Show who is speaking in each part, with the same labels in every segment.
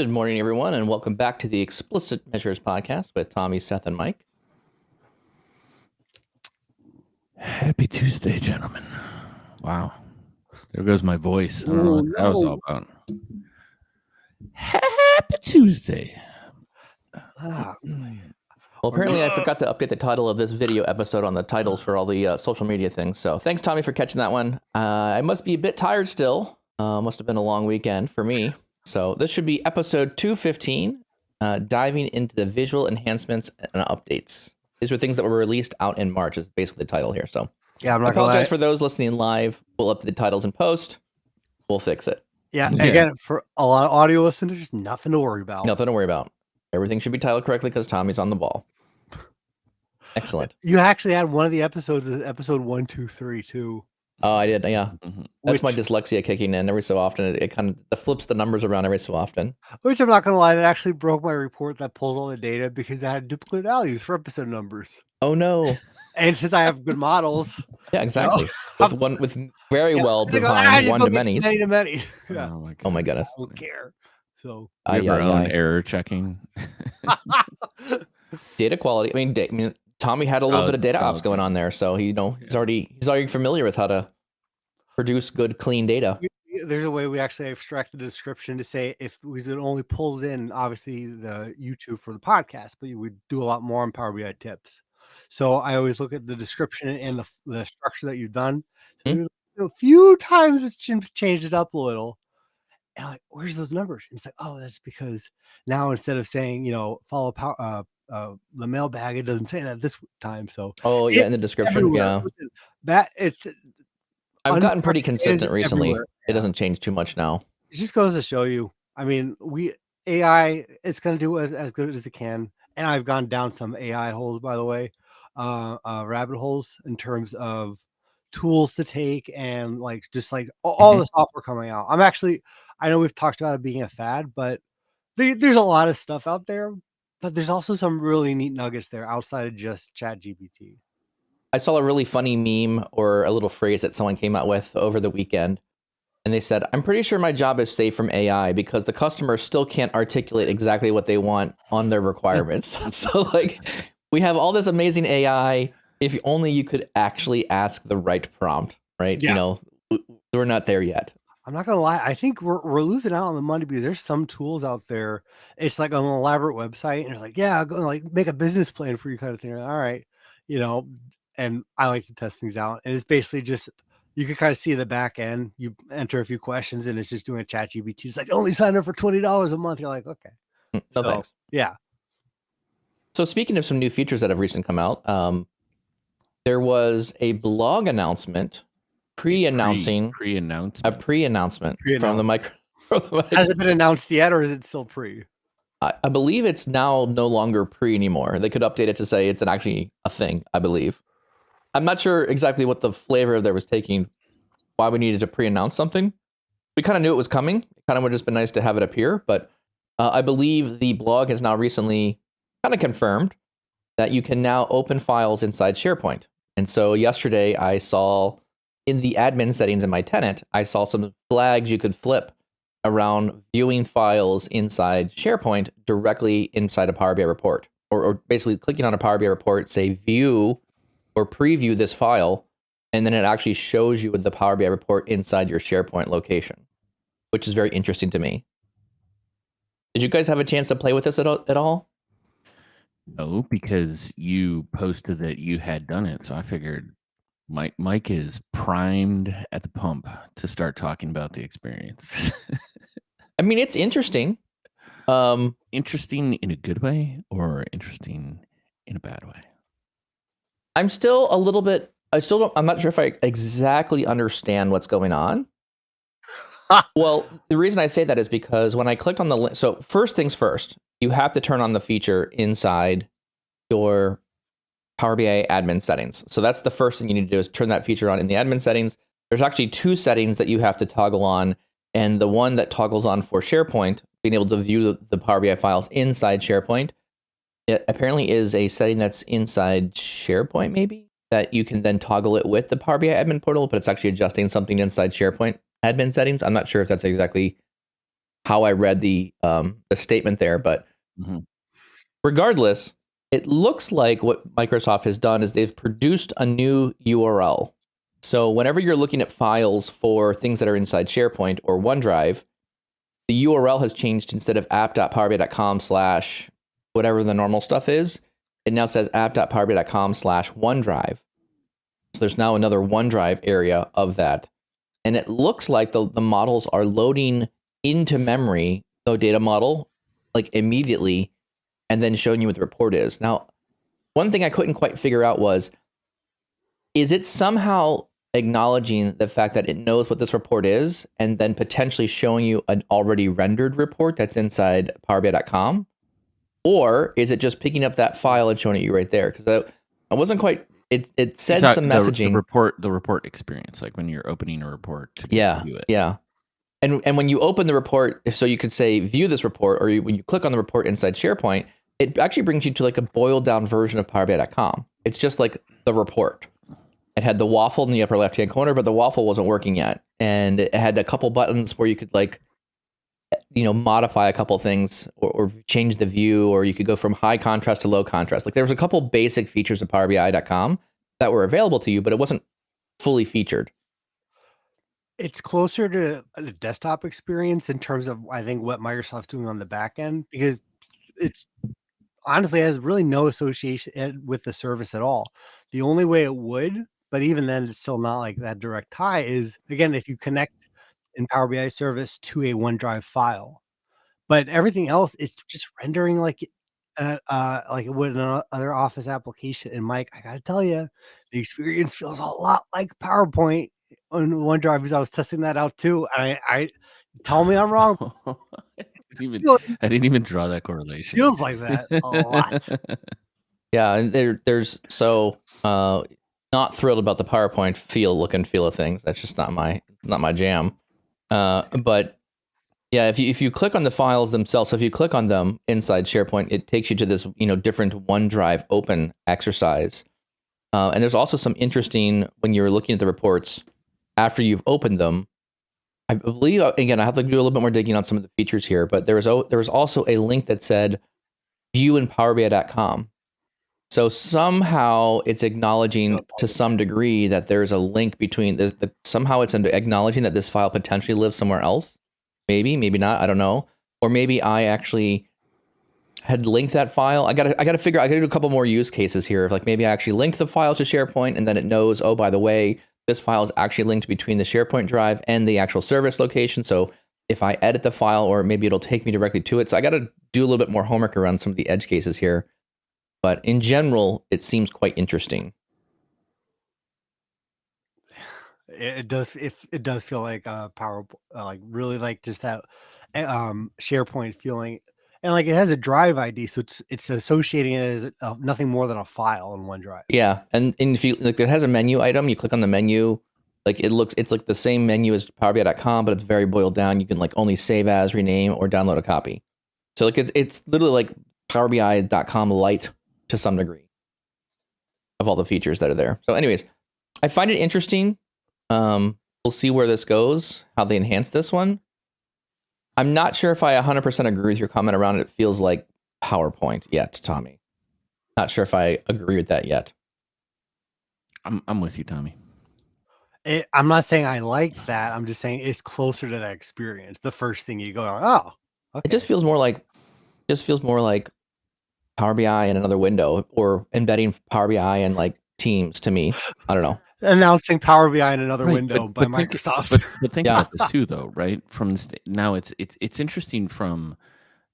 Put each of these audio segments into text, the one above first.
Speaker 1: Good morning, everyone, and welcome back to the Explicit Measures podcast with Tommy, Seth, and Mike.
Speaker 2: Happy Tuesday, gentlemen. Wow. There goes my voice. I don't know what that was all about. Happy Tuesday.
Speaker 1: Well, apparently I forgot to update the title of this video episode on the titles for all the social media things. So thanks, Tommy, for catching that one. I must be a bit tired still. Must have been a long weekend for me. So this should be episode 215, diving into the visual enhancements and updates. These are things that were released out in March is basically the title here. So
Speaker 3: yeah, I'm not
Speaker 1: I apologize for those listening live. We'll update the titles in post. We'll fix it.
Speaker 3: Yeah, again, for a lot of audio listeners, nothing to worry about.
Speaker 1: Nothing to worry about. Everything should be titled correctly because Tommy's on the ball. Excellent.
Speaker 3: You actually had one of the episodes, episode 123 too.
Speaker 1: Oh, I did. Yeah. Mm-hmm. That's my dyslexia kicking in every so often. It kind of flips the numbers around every so often.
Speaker 3: Which I'm not going to lie, that actually broke my report that pulls all the data because it had duplicate values for episode numbers.
Speaker 1: Oh, no.
Speaker 3: And since I have good models.
Speaker 1: Yeah, exactly. With very well defined one-to-many.
Speaker 3: Many.
Speaker 1: Yeah. Oh, my goodness.
Speaker 3: I don't care. So,
Speaker 2: your own error checking.
Speaker 1: Data quality. I mean, Tommy had a little bit of data ops going on there, so he's already familiar with how to produce good, clean data.
Speaker 3: There's a way we actually extract the description to say if it only pulls in, obviously, the YouTube for the podcast, but you would do a lot more on PowerBI.tips. So I always look at the description and the structure that you've done. So a few times it's changed it up a little. And I'm like, where's those numbers? And it's like, oh, that's because now instead of saying, follow the mailbag, it doesn't say that this time. So
Speaker 1: in the description, yeah.
Speaker 3: Listen,
Speaker 1: I've gotten pretty consistent recently. It doesn't change too much now.
Speaker 3: It just goes to show you. I mean, AI, it's going to do as good as it can. And I've gone down some AI holes, by the way, rabbit holes in terms of tools to take and all the software coming out. I know we've talked about it being a fad, but there's a lot of stuff out there. But there's also some really neat nuggets there outside of just ChatGPT.
Speaker 1: I saw a really funny meme or a little phrase that someone came out with over the weekend. And they said, I'm pretty sure my job is safe from AI because the customer still can't articulate exactly what they want on their requirements. So we have all this amazing AI. If only you could actually ask the right prompt, right?
Speaker 3: Yeah.
Speaker 1: We're not there yet.
Speaker 3: I'm not going to lie. I think we're losing out on the money because there's some tools out there. It's like an elaborate website and it's like, yeah, go make a business plan for you kind of thing. All right. And I like to test things out. And it's basically just, you can kind of see the back end. You enter a few questions and it's just doing a ChatGPT. It's like, only sign up for $20 a month. You're like, okay.
Speaker 1: No, thanks.
Speaker 3: Yeah.
Speaker 1: So speaking of some new features that have recently come out, there was a blog announcement pre-announcement from the micro.
Speaker 3: Has it been announced yet, or is it still pre?
Speaker 1: I believe it's now no longer pre anymore. They could update it to say it's actually a thing, I believe. I'm not sure exactly what the flavor there was taking, why we needed to pre-announce something. We kind of knew it was coming. It kind of would have just been nice to have it appear, but I believe the blog has now recently kind of confirmed that you can now open files inside SharePoint. And so yesterday I saw in the admin settings in my tenant, I saw some flags you could flip around viewing files inside SharePoint directly inside a Power BI report, or basically clicking on a Power BI report, say view or preview this file, and then it actually shows you the Power BI report inside your SharePoint location, which is very interesting to me. Did you guys have a chance to play with this at all?
Speaker 2: No, because you posted that you had done it, so I figured Mike is primed at the pump to start talking about the experience.
Speaker 1: I mean, it's interesting.
Speaker 2: Interesting in a good way or interesting in a bad way?
Speaker 1: I'm still a little bit, I'm not sure if I exactly understand what's going on. Well, the reason I say that is because when I clicked on the link, so first things first, you have to turn on the feature inside your Power BI admin settings. So that's the first thing you need to do is turn that feature on in the admin settings. There's actually two settings that you have to toggle on. And the one that toggles on for SharePoint, being able to view the Power BI files inside SharePoint, it apparently is a setting that's inside SharePoint maybe, that you can then toggle it with the Power BI admin portal, but it's actually adjusting something inside SharePoint admin settings. I'm not sure if that's exactly how I read the statement there. But regardless, it looks like what Microsoft has done is they've produced a new URL. So whenever you're looking at files for things that are inside SharePoint or OneDrive, the URL has changed. Instead of app.powerbi.com/ whatever the normal stuff is, it now says app.powerbi.com/OneDrive. So there's now another OneDrive area of that. And it looks like the models are loading into memory, the data model, like immediately, and then showing you what the report is. Now, one thing I couldn't quite figure out was, is it somehow acknowledging the fact that it knows what this report is and then potentially showing you an already rendered report that's inside PowerBI.com? Or is it just picking up that file and showing it you right there? Because I wasn't quite, it said some messaging.
Speaker 2: The report experience, like when you're opening a report to view it.
Speaker 1: Yeah. And when you open the report, so you could say, view this report, or when you click on the report inside SharePoint, it actually brings you to like a boiled down version of PowerBI.com. It's just like the report. It had the waffle in the upper left-hand corner, but the waffle wasn't working yet. And it had a couple buttons where you could modify a couple things or change the view, or you could go from high contrast to low contrast. Like there was a couple basic features of PowerBI.com that were available to you, but it wasn't fully featured.
Speaker 3: It's closer to the desktop experience in terms of, I think, what Microsoft's doing on the back end, because it's honestly has really no association with the service at all. The only way it would, but even then it's still not like that direct tie, is again, if you connect in Power BI service to a OneDrive file. But everything else is just rendering like it would in another Office application. And Mike, I gotta tell you, the experience feels a lot like PowerPoint on OneDrive, because I was testing that out too. I tell me I'm wrong.
Speaker 2: I didn't even draw that correlation.
Speaker 3: Feels like that a lot.
Speaker 1: Yeah, and there's not thrilled about the PowerPoint look and feel of things. That's just not my jam. But yeah, if you click on the files themselves, so if you click on them inside SharePoint, it takes you to this different OneDrive open exercise. And there's also some interesting, when you're looking at the reports after you've opened them, I believe, again, I have to do a little bit more digging on some of the features here, but there was also a link that said view in PowerBI.com. So somehow it's acknowledging to some degree that there's a link between this, that somehow it's acknowledging that this file potentially lives somewhere else. Maybe not, I don't know. Or maybe I actually had linked that file. I gotta do a couple more use cases here. Like maybe I actually linked the file to SharePoint, and then it knows, oh, by the way, this file is actually linked between the SharePoint drive and the actual service location. So if I edit the file, or maybe it'll take me directly to it. So I got to do a little bit more homework around some of the edge cases here. But in general, it seems quite interesting.
Speaker 3: It does. It does feel like like really like just that SharePoint feeling, and like it has a drive ID, so it's associating it as nothing more than a file in OneDrive.
Speaker 1: Yeah, and if you like, it has a menu item. You click on the menu, like it's like the same menu as PowerBI.com, but it's very boiled down. You can like only save as, rename, or download a copy. So like it's literally like PowerBI.com Lite to some degree of all the features that are there. So anyways, I find it interesting. We'll see where this goes, how they enhance this one. I'm not sure if I 100% agree with your comment around it. It feels like PowerPoint yet, Tommy. Not sure if I agree with that yet.
Speaker 2: I'm with you, Tommy.
Speaker 3: I'm not saying I like that. I'm just saying it's closer to that experience. The first thing you go, oh, okay.
Speaker 1: It just feels more like Power BI in another window, or embedding Power BI and like Teams to me. I don't know.
Speaker 3: Announcing Power BI in another window by Microsoft.
Speaker 2: But think about this too, though, right? From now, it's interesting from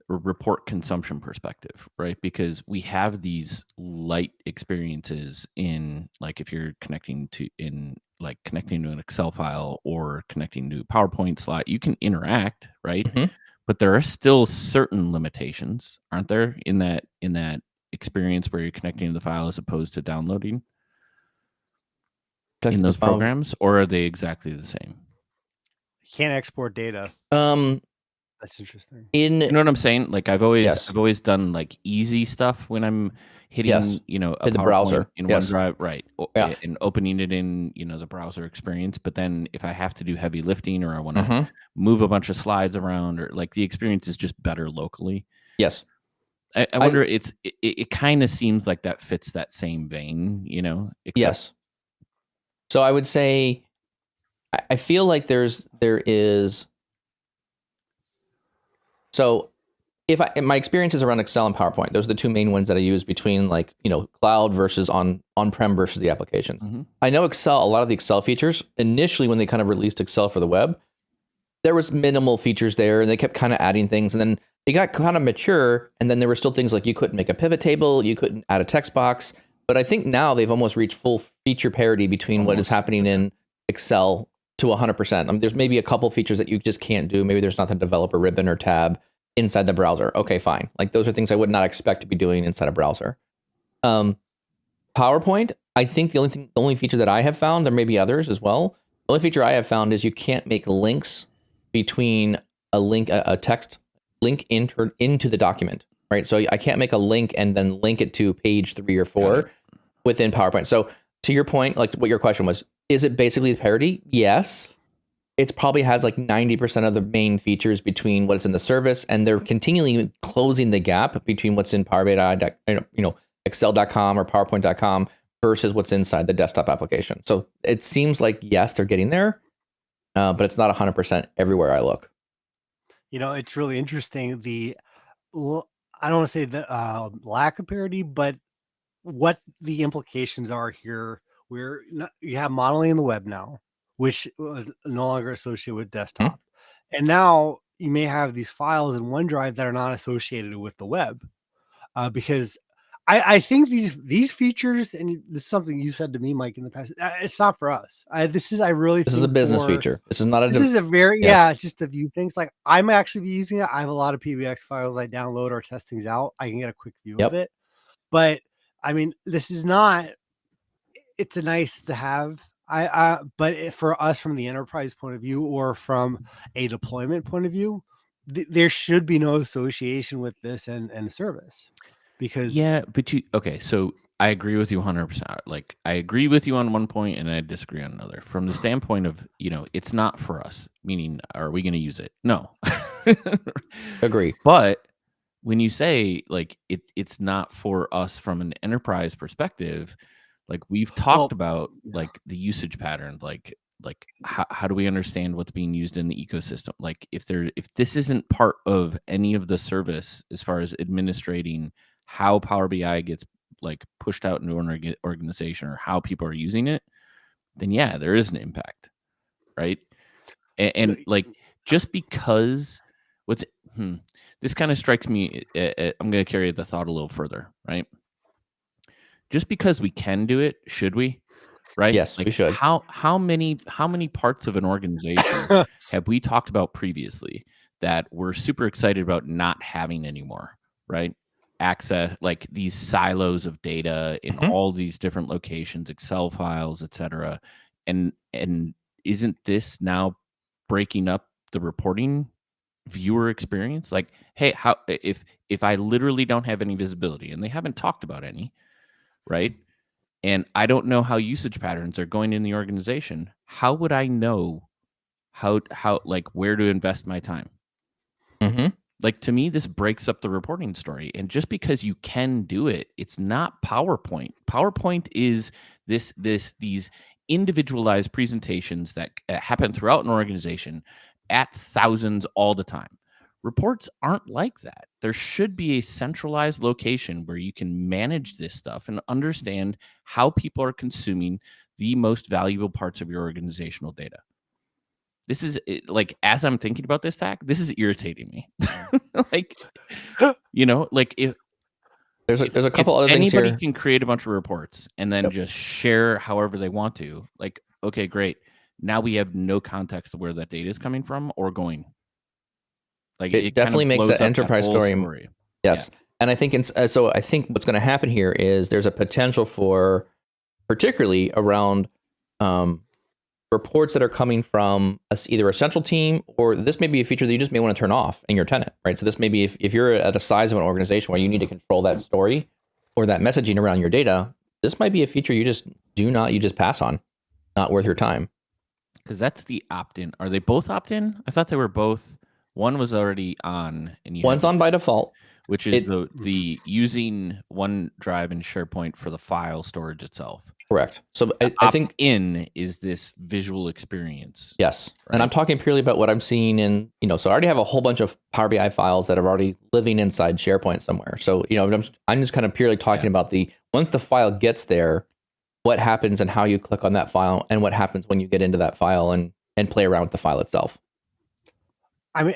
Speaker 2: a report consumption perspective, right? Because we have these light experiences in, like, if you're connecting to an Excel file or connecting to a PowerPoint slide, you can interact, right?
Speaker 1: Mm-hmm.
Speaker 2: But there are still certain limitations, aren't there, in that experience where you're connecting to the file as opposed to downloading in those programs, or are they exactly the same?
Speaker 3: You can't export data. That's interesting.
Speaker 2: You know what I'm saying? Like I've always done like easy stuff when I'm hitting,
Speaker 1: Yes.
Speaker 2: you know, a
Speaker 1: Hit the
Speaker 2: PowerPoint
Speaker 1: browser.
Speaker 2: in
Speaker 1: Yes.
Speaker 2: OneDrive, right?
Speaker 1: Yeah.
Speaker 2: And opening it in, you know, the browser experience. But then if I have to do heavy lifting or I want to
Speaker 1: Mhm.
Speaker 2: move a bunch of slides around, or like the experience is just better locally.
Speaker 1: Yes.
Speaker 2: I wonder, it kind of seems like that fits that same vein, you know? Except,
Speaker 1: Yes. So I would say, I feel like there is. So if my experiences around Excel and PowerPoint, those are the two main ones that I use between, like, you know, cloud versus on-prem versus the applications.
Speaker 2: Mhm.
Speaker 1: I know Excel, a lot of the Excel features initially when they kind of released Excel for the web, there was minimal features there, and they kept kind of adding things, and then it got kind of mature, and then there were still things like you couldn't make a pivot table, you couldn't add a text box. But I think now they've almost reached full feature parity between what is
Speaker 2: Almost,
Speaker 1: happening in Excel to 100%. I mean, there's maybe a couple features that you just can't do. Maybe there's not the developer ribbon or tab inside the browser. Okay, fine. Like, those are things I would not expect to be doing inside a browser. PowerPoint, I think the only feature that I have found, there may be others as well. The only feature I have found is you can't make links between a text link into the document, right? So I can't make a link and then link it to page 3 or 4 within PowerPoint. So to your point, like what your question was, is it basically parity? Yes. It probably has like 90% of the main features between what's in the service, and they're continually closing the gap between what's in PowerBI, Excel.com or PowerPoint.com versus what's inside the desktop application. So it seems like, yes, they're getting there, but it's not 100% everywhere I look.
Speaker 3: You know, it's really interesting. I don't want to say the lack of parity, but what the implications are here. You have modeling in the web now, which was no longer associated with desktop. And now you may have these files in OneDrive that are not associated with the web, because I think these features, and this is something you said to me, Mike, in the past. It's not for us. This is a
Speaker 1: business feature. This is not a.
Speaker 3: This is a very
Speaker 1: Yes.
Speaker 3: just to view things. Like, I'm actually be using it. I have a lot of PBX files I download or test things out. I can get a quick view of it. But I mean, this is not. It's a nice to have. But for us, from the enterprise point of view or from a deployment point of view, there should be no association with this and service, because
Speaker 2: Yeah, but okay, so I agree with you 100%. Like, I agree with you on one point and I disagree on another. From the standpoint of, you know, it's not for us, meaning, are we going to use it? No.
Speaker 1: Agree.
Speaker 2: But when you say like it's not for us from an enterprise perspective, like we've talked about like the usage patterns, like how do we understand what's being used in the ecosystem? Like if this isn't part of any of the service as far as administrating how Power BI gets like pushed out into an organization or how people are using it, then yeah, there is an impact, right? And like, just because this kind of strikes me, I'm going to carry the thought a little further, right? Just because we can do it, should we? Right?
Speaker 1: Yes,
Speaker 2: like,
Speaker 1: we should.
Speaker 2: How many parts of an organization have we talked about previously that we're super excited about not having anymore? Right? Access, like these silos of data in all these different locations, Excel files, etc. And isn't this now breaking up the reporting viewer experience? Like, hey, how if I literally don't have any visibility, and they haven't talked about any, right? And I don't know how usage patterns are going in the organization, how would I know how like where to invest my time? Like, to me, this breaks up the reporting story. And just because you can do it, it's not PowerPoint. PowerPoint is these individualized presentations that happen throughout an organization at thousands all the time. Reports aren't like that. There should be a centralized location where you can manage this stuff and understand how people are consuming the most valuable parts of your organizational data. This is like, as I'm thinking about this tag, this is irritating me. Like, you know, like if
Speaker 1: there's a couple other things here.
Speaker 2: Anybody can create a bunch of reports and then just share however they want to. Like, okay, great. Now we have no context of where that data is coming from or going. Like,
Speaker 1: it definitely
Speaker 2: kind of
Speaker 1: makes
Speaker 2: blows
Speaker 1: an
Speaker 2: up
Speaker 1: enterprise
Speaker 2: that whole
Speaker 1: story. Yes. Yeah. And I think so I think what's going to happen here is there's a potential for, particularly around reports that are coming from either a central team, or this may be a feature that you just may want to turn off in your tenant, right? So this may be if you're at a size of an organization where you need to control that story, or that messaging around your data, this might be a feature you just pass on. Not worth your time.
Speaker 2: Because that's the opt-in. Are they both opt-in? I thought they were both. One was already on, and
Speaker 1: One's on by default,
Speaker 2: which is the using OneDrive and SharePoint for the file storage itself.
Speaker 1: Correct. So I think
Speaker 2: in is this visual experience.
Speaker 1: Yes.
Speaker 2: Right?
Speaker 1: And I'm talking purely about what I'm seeing in, so I already have a whole bunch of Power BI files that are already living inside SharePoint somewhere. So, I'm just kind of purely talking about once the file gets there, what happens and how you click on that file and what happens when you get into that file and play around with the file itself.
Speaker 3: I mean,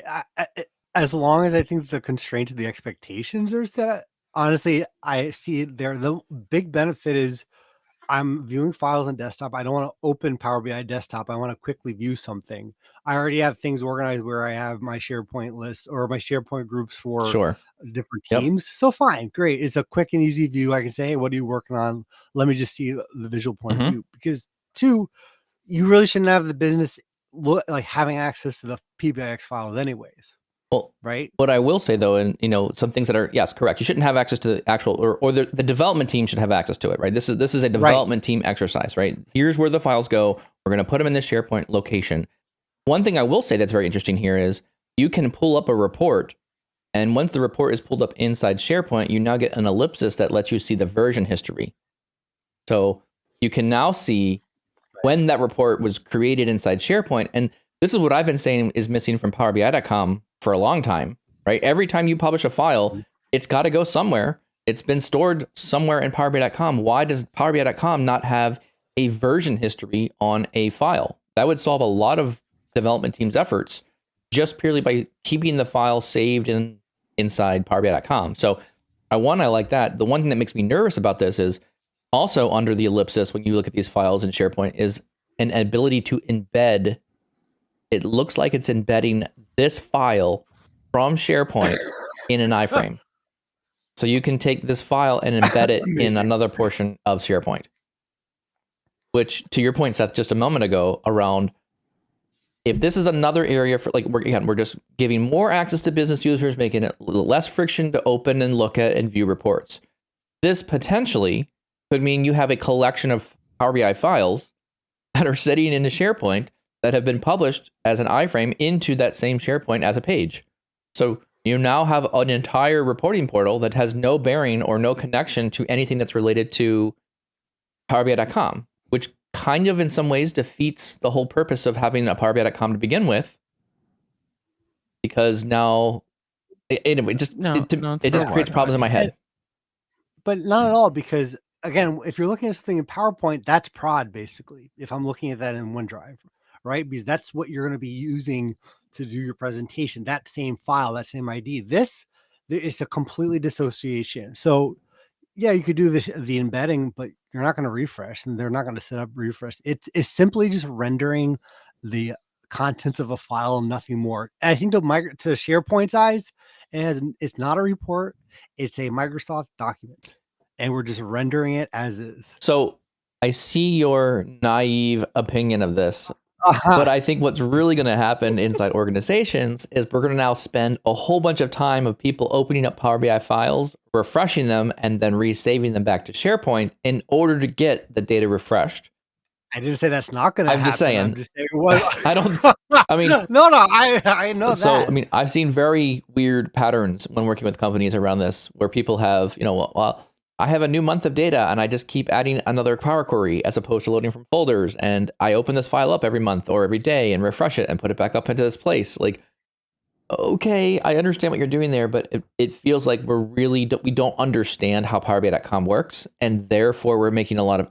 Speaker 3: as long as I think the constraints of the expectations are set, honestly, I see it there. The big benefit is I'm viewing files on desktop. I don't want to open Power BI desktop. I want to quickly view something. I already have things organized where I have my SharePoint lists or my SharePoint groups for different teams. Yep. So fine, great. It's a quick and easy view. I can say, hey, what are you working on? Let me just see the visual point of view. Because 2, you really shouldn't have the business like having access to the PBIX files anyways.
Speaker 1: Well,
Speaker 3: right.
Speaker 1: What I will say though, and some things that are, yes, correct. You shouldn't have access to the actual, or the development team should have access to it, right? This is a development team exercise, right? Here's where the files go. We're going to put them in this SharePoint location. One thing I will say that's very interesting here is you can pull up a report, and once the report is pulled up inside SharePoint, you now get an ellipsis that lets you see the version history. So you can now see when that report was created inside SharePoint. And this is what I've been saying is missing from PowerBI.com for a long time, right? Every time you publish a file, it's got to go somewhere. It's been stored somewhere in PowerBI.com. Why does PowerBI.com not have a version history on a file? That would solve a lot of development teams' efforts just purely by keeping the file saved inside PowerBI.com. So I like that. The one thing that makes me nervous about this is also under the ellipsis, when you look at these files in SharePoint, is an ability to embed. It looks like it's embedding this file from SharePoint in an iframe. So you can take this file and embed it in another portion of SharePoint. Which, to your point, Seth, just a moment ago, around if this is another area for, like, we're just giving more access to business users, making it less friction to open and look at and view reports. This potentially could mean you have a collection of Power BI files that are sitting in the SharePoint that have been published as an iframe into that same SharePoint as a page. So you now have an entire reporting portal that has no bearing or no connection to anything that's related to PowerBI.com, which kind of in some ways defeats the whole purpose of having a PowerBI.com to begin with, because now it just creates problems in my head.
Speaker 3: But not at all, because again, if you're looking at something in PowerPoint, that's prod basically. If I'm looking at that in OneDrive, right? Because that's what you're going to be using to do your presentation, that same file, that same ID. It's a completely dissociation. So yeah, you could do the embedding, but you're not going to refresh, and they're not going to set up refresh. It's simply just rendering the contents of a file and nothing more. I think to SharePoint's eyes, it's not a report, it's a Microsoft document, and we're just rendering it as is.
Speaker 1: So I see your naive opinion of this. But I think what's really going to happen inside organizations is we're going to now spend a whole bunch of time of people opening up Power BI files, refreshing them, and then resaving them back to SharePoint in order to get the data refreshed.
Speaker 3: I didn't say that's not going to happen.
Speaker 1: I'm just saying. I mean,
Speaker 3: no, I know
Speaker 1: so,
Speaker 3: that.
Speaker 1: I mean, I've seen very weird patterns when working with companies around this, where people have, well, I have a new month of data and I just keep adding another Power Query as opposed to loading from folders. And I open this file up every month or every day and refresh it and put it back up into this place. Like, okay, I understand what you're doing there, but it feels like we don't understand how PowerBI.com works. And therefore we're making a lot of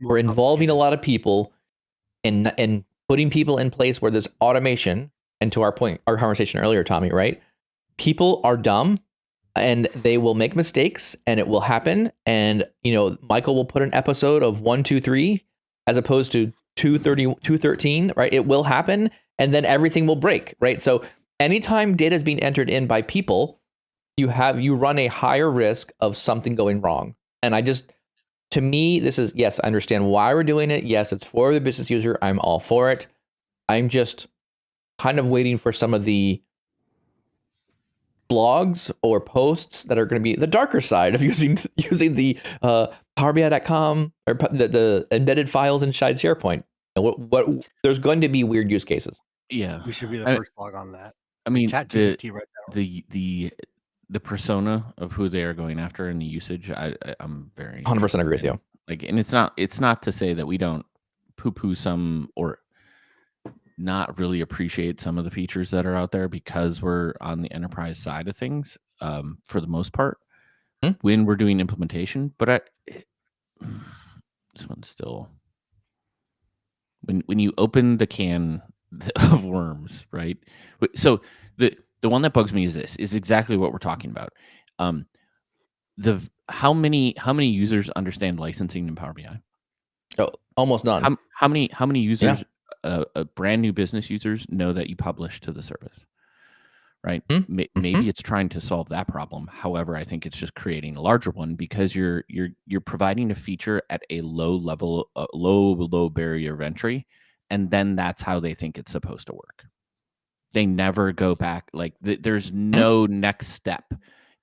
Speaker 1: we're involving a lot of people and putting people in place where there's automation. And to our conversation earlier, Tommy, right? People are dumb. And they will make mistakes, and it will happen. And Michael will put an episode of 123 as opposed to 213, right? It will happen, and then everything will break, right? So anytime data is being entered in by people, you run a higher risk of something going wrong. And to me, this is, yes, I understand why we're doing it. Yes, it's for the business user. I'm all for it. I'm just kind of waiting for some of the blogs or posts that are going to be the darker side of using the PowerBI.com or the embedded files inside SharePoint. And what there's going to be weird use cases.
Speaker 2: Yeah,
Speaker 3: We should be the first blog on that.
Speaker 2: I mean,
Speaker 3: ChatGPT right now.
Speaker 2: The persona of who they are going after and the usage, I'm very
Speaker 1: 100% agree with you.
Speaker 2: Like, and it's not to say that we don't poo-poo some or not really appreciate some of the features that are out there because we're on the enterprise side of things, for the most part, when we're doing implementation. But this one's still, when you open the can of worms, right? So the one that bugs me is exactly what we're talking about. How many users understand licensing in Power BI?
Speaker 1: Oh, almost none.
Speaker 2: How many users, brand new business users, know that you publish to the service? Right? Maybe it's trying to solve that problem. However, I think it's just creating a larger one because you're providing a feature at a low level, low barrier of entry, and then that's how they think it's supposed to work. They never go back. Like there's no next step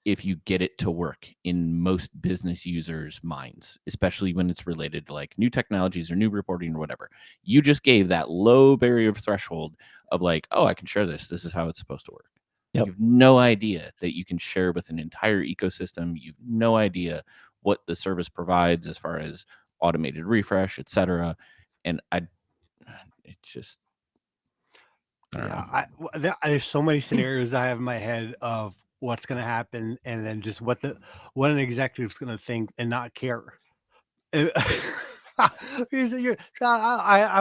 Speaker 2: if you get it to work in most business users' minds, especially when it's related to like new technologies or new reporting or whatever. You just gave that low barrier of threshold of like, oh, I can share this. This is how it's supposed to work. Yep. You have no idea that you can share with an entire ecosystem. You have no idea what the service provides as far as automated refresh, etc. And it's just,
Speaker 3: there's so many scenarios I have in my head of what's going to happen, and then just what an executive's going to think and not care. I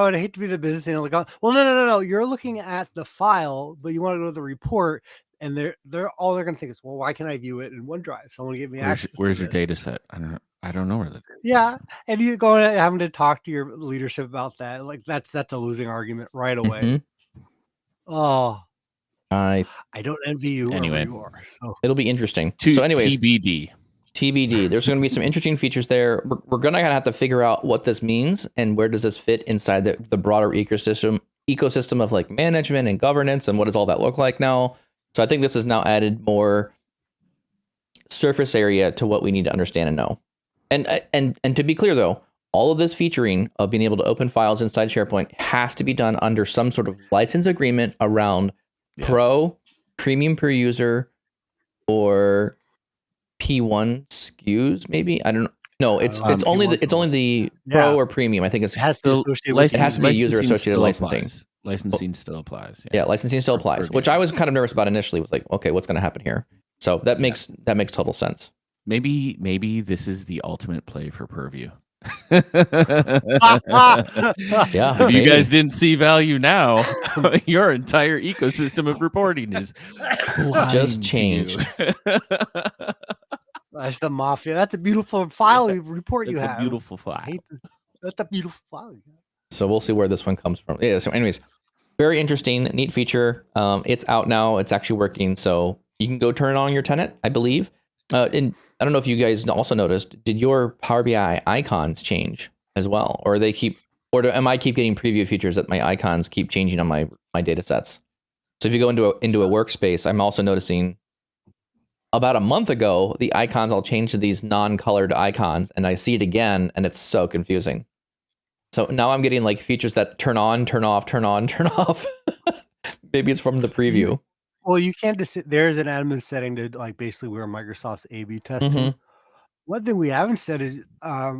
Speaker 3: would hate to be the business analyst. Like, well, no. You're looking at the file, but you want to go to the report, and they're all they're going to think is, well, why can't I view it in OneDrive? Someone give me access.
Speaker 2: Where's your data set? I don't know where that.
Speaker 3: Yeah, and you go and having to talk to your leadership about that. Like that's a losing argument right away. Oh, I don't envy you. Anyway, you are, so
Speaker 1: it'll be interesting. So, anyways, TBD. There's going to be some interesting features there. We're going to have to figure out what this means and where does this fit inside the broader ecosystem of like management and governance, and what does all that look like now. So, I think this has now added more surface area to what we need to understand and know. And to be clear though, all of this featuring of being able to open files inside SharePoint has to be done under some sort of license agreement around Pro, Premium per user, or P1 SKUs. Maybe I don't know. It's only the Pro or Premium. I think it has to be user associated licensing.
Speaker 2: Licensing still applies.
Speaker 1: Yeah, licensing still applies, which I was kind of nervous about initially. Was like, okay, what's going to happen here? So that makes total sense.
Speaker 2: Maybe this is the ultimate play for Purview.
Speaker 1: Yeah,
Speaker 2: if you guys didn't see value now, your entire ecosystem of reporting is
Speaker 1: just changed.
Speaker 3: That's the mafia. That's a beautiful file report you have.
Speaker 2: Beautiful file.
Speaker 3: That's a beautiful file.
Speaker 1: So we'll see where this one comes from. Yeah. So, anyways, very interesting, neat feature. It's out now. It's actually working. So you can go turn it on your tenant, I believe. And I don't know if you guys also noticed, did your Power BI icons change as well? Or am I keep getting preview features that my icons keep changing on my data sets? So if you go into a workspace, I'm also noticing about a month ago, the icons all changed to these non-colored icons, and I see it again, and it's so confusing. So now I'm getting like features that turn on, turn off, turn on, turn off. Maybe it's from the preview.
Speaker 3: Well, you can't just there's an admin setting to like basically where Microsoft's A/B testing. One thing we haven't said is, I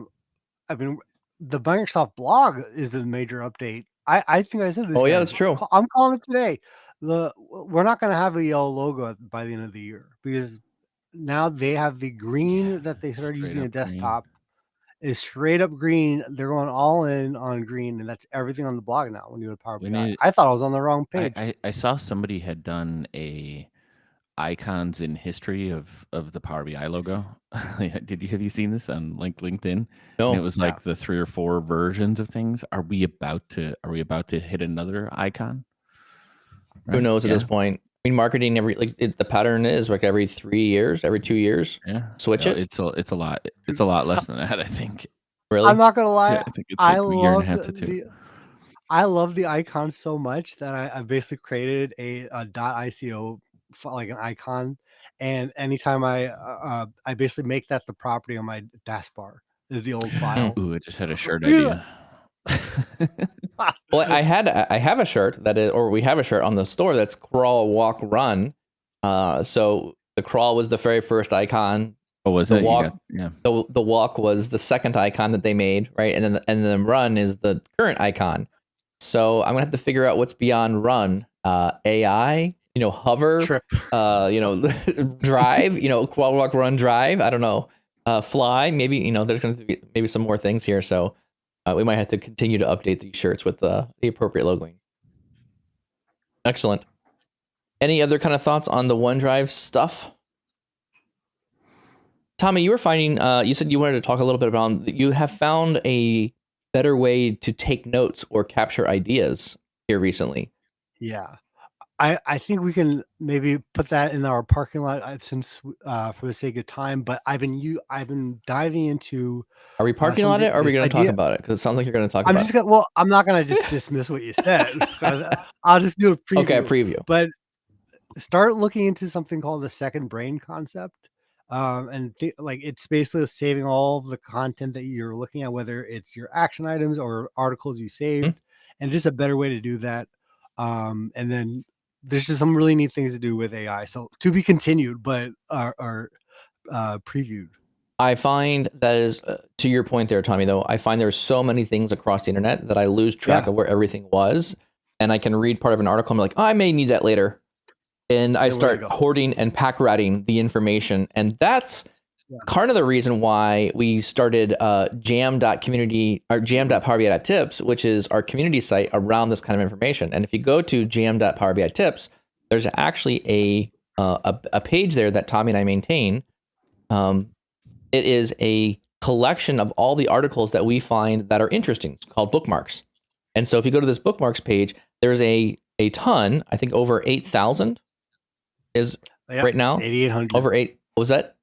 Speaker 3: mean, the Microsoft blog is the major update. I think I said this.
Speaker 1: Oh yeah, that's true.
Speaker 3: I'm calling it today. We're not going to have a yellow logo by the end of the year because now they have the green that they started using in desktop is straight up green. They're going all in on green, and that's everything on the blog now. When you go to Power BI, I thought I was on the wrong page.
Speaker 2: I saw somebody had done a icons in history of the Power BI logo. Have you seen this on like LinkedIn?
Speaker 1: No.
Speaker 2: And it was like the 3 or 4 versions of things. Are we about to hit another icon?
Speaker 1: Right? Who knows at this point? I mean, marketing the pattern is like every 3 years, every 2 years.
Speaker 2: Yeah,
Speaker 1: switch it.
Speaker 2: It's a lot. It's a lot less than that, I think.
Speaker 1: Really?
Speaker 3: I'm not gonna lie.
Speaker 2: Yeah, I think it's like a year and a half to 2.
Speaker 3: I love the icon so much that I basically created a .ico like an icon, and anytime I basically make that the property on my taskbar is the old file.
Speaker 2: Ooh, I just had a shirt
Speaker 3: Yeah.
Speaker 2: idea.
Speaker 1: Well, I have a shirt that is, or we have a shirt on the store that's crawl, walk, run. So the crawl was the very first icon.
Speaker 2: Oh, was
Speaker 1: The
Speaker 2: it? You
Speaker 1: walk,
Speaker 2: got, yeah.
Speaker 1: the walk was the second icon that they made, right? And then the run is the current icon. So I'm gonna have to figure out what's beyond run. AI, hover,
Speaker 3: Trip.
Speaker 1: drive, crawl, walk, run, drive. I don't know. Fly, maybe, there's going to be maybe some more things here. So we might have to continue to update these shirts with the appropriate logoing. Excellent. Any other kind of thoughts on the OneDrive stuff? Tommy, you were finding, you said you wanted to talk a little bit about, you have found a better way to take notes or capture ideas here recently.
Speaker 3: Yeah. I think we can maybe put that in our parking lot since for the sake of time, but I've been diving into.
Speaker 1: Are we parking on it, or are we going to talk about it? Because it sounds like you're going to talk about it.
Speaker 3: I'm not going to just dismiss what you said. I'll just do a preview.
Speaker 1: Okay, a preview.
Speaker 3: But start looking into something called the second brain concept. It's basically saving all of the content that you're looking at, whether it's your action items or articles you saved, and just a better way to do that. And then there's just some really neat things to do with AI. So to be continued, but are previewed.
Speaker 1: I find that is, to your point there, Tommy, though, I find there's so many things across the internet that I lose track of where everything was. And I can read part of an article and be like, oh, I may need that later. And I start hoarding and pack ratting the information. And that's kind of the reason why we started jam.PowerBI.tips, which is our community site around this kind of information. And if you go to jam.PowerBI.tips, there's actually a page there that Tommy and I maintain. It is a collection of all the articles that we find that are interesting. It's called bookmarks. And so if you go to this bookmarks page, there's a ton, I think over 8,000 is right now.
Speaker 3: 8,800.
Speaker 1: Over 8, what was that?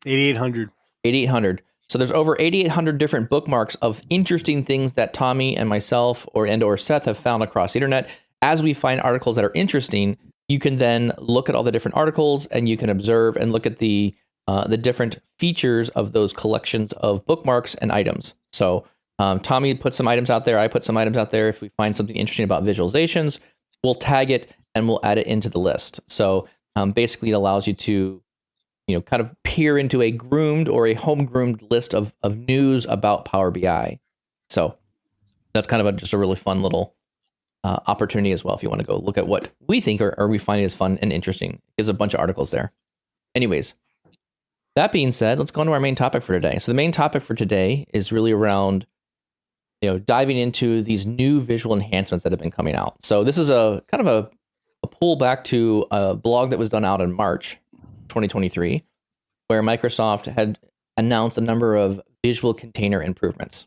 Speaker 3: 8,800.
Speaker 1: 8,800. So there's over 8,800 different bookmarks of interesting things that Tommy and myself or Seth have found across the internet. As we find articles that are interesting, you can then look at all the different articles and you can observe and look at the different features of those collections of bookmarks and items. So Tommy put some items out there. I put some items out there. If we find something interesting about visualizations, we'll tag it and we'll add it into the list. So basically it allows you to, kind of peer into a groomed or a home-groomed list of news about Power BI. So that's kind of just a really fun little opportunity as well. If you want to go look at what we think or we find is fun and interesting, there's a bunch of articles there. Anyways, that being said, let's go on to our main topic for today. So the main topic for today is really around, diving into these new visual enhancements that have been coming out. So this is a kind of a pullback to a blog that was done out in March 2023, where Microsoft had announced a number of visual container improvements.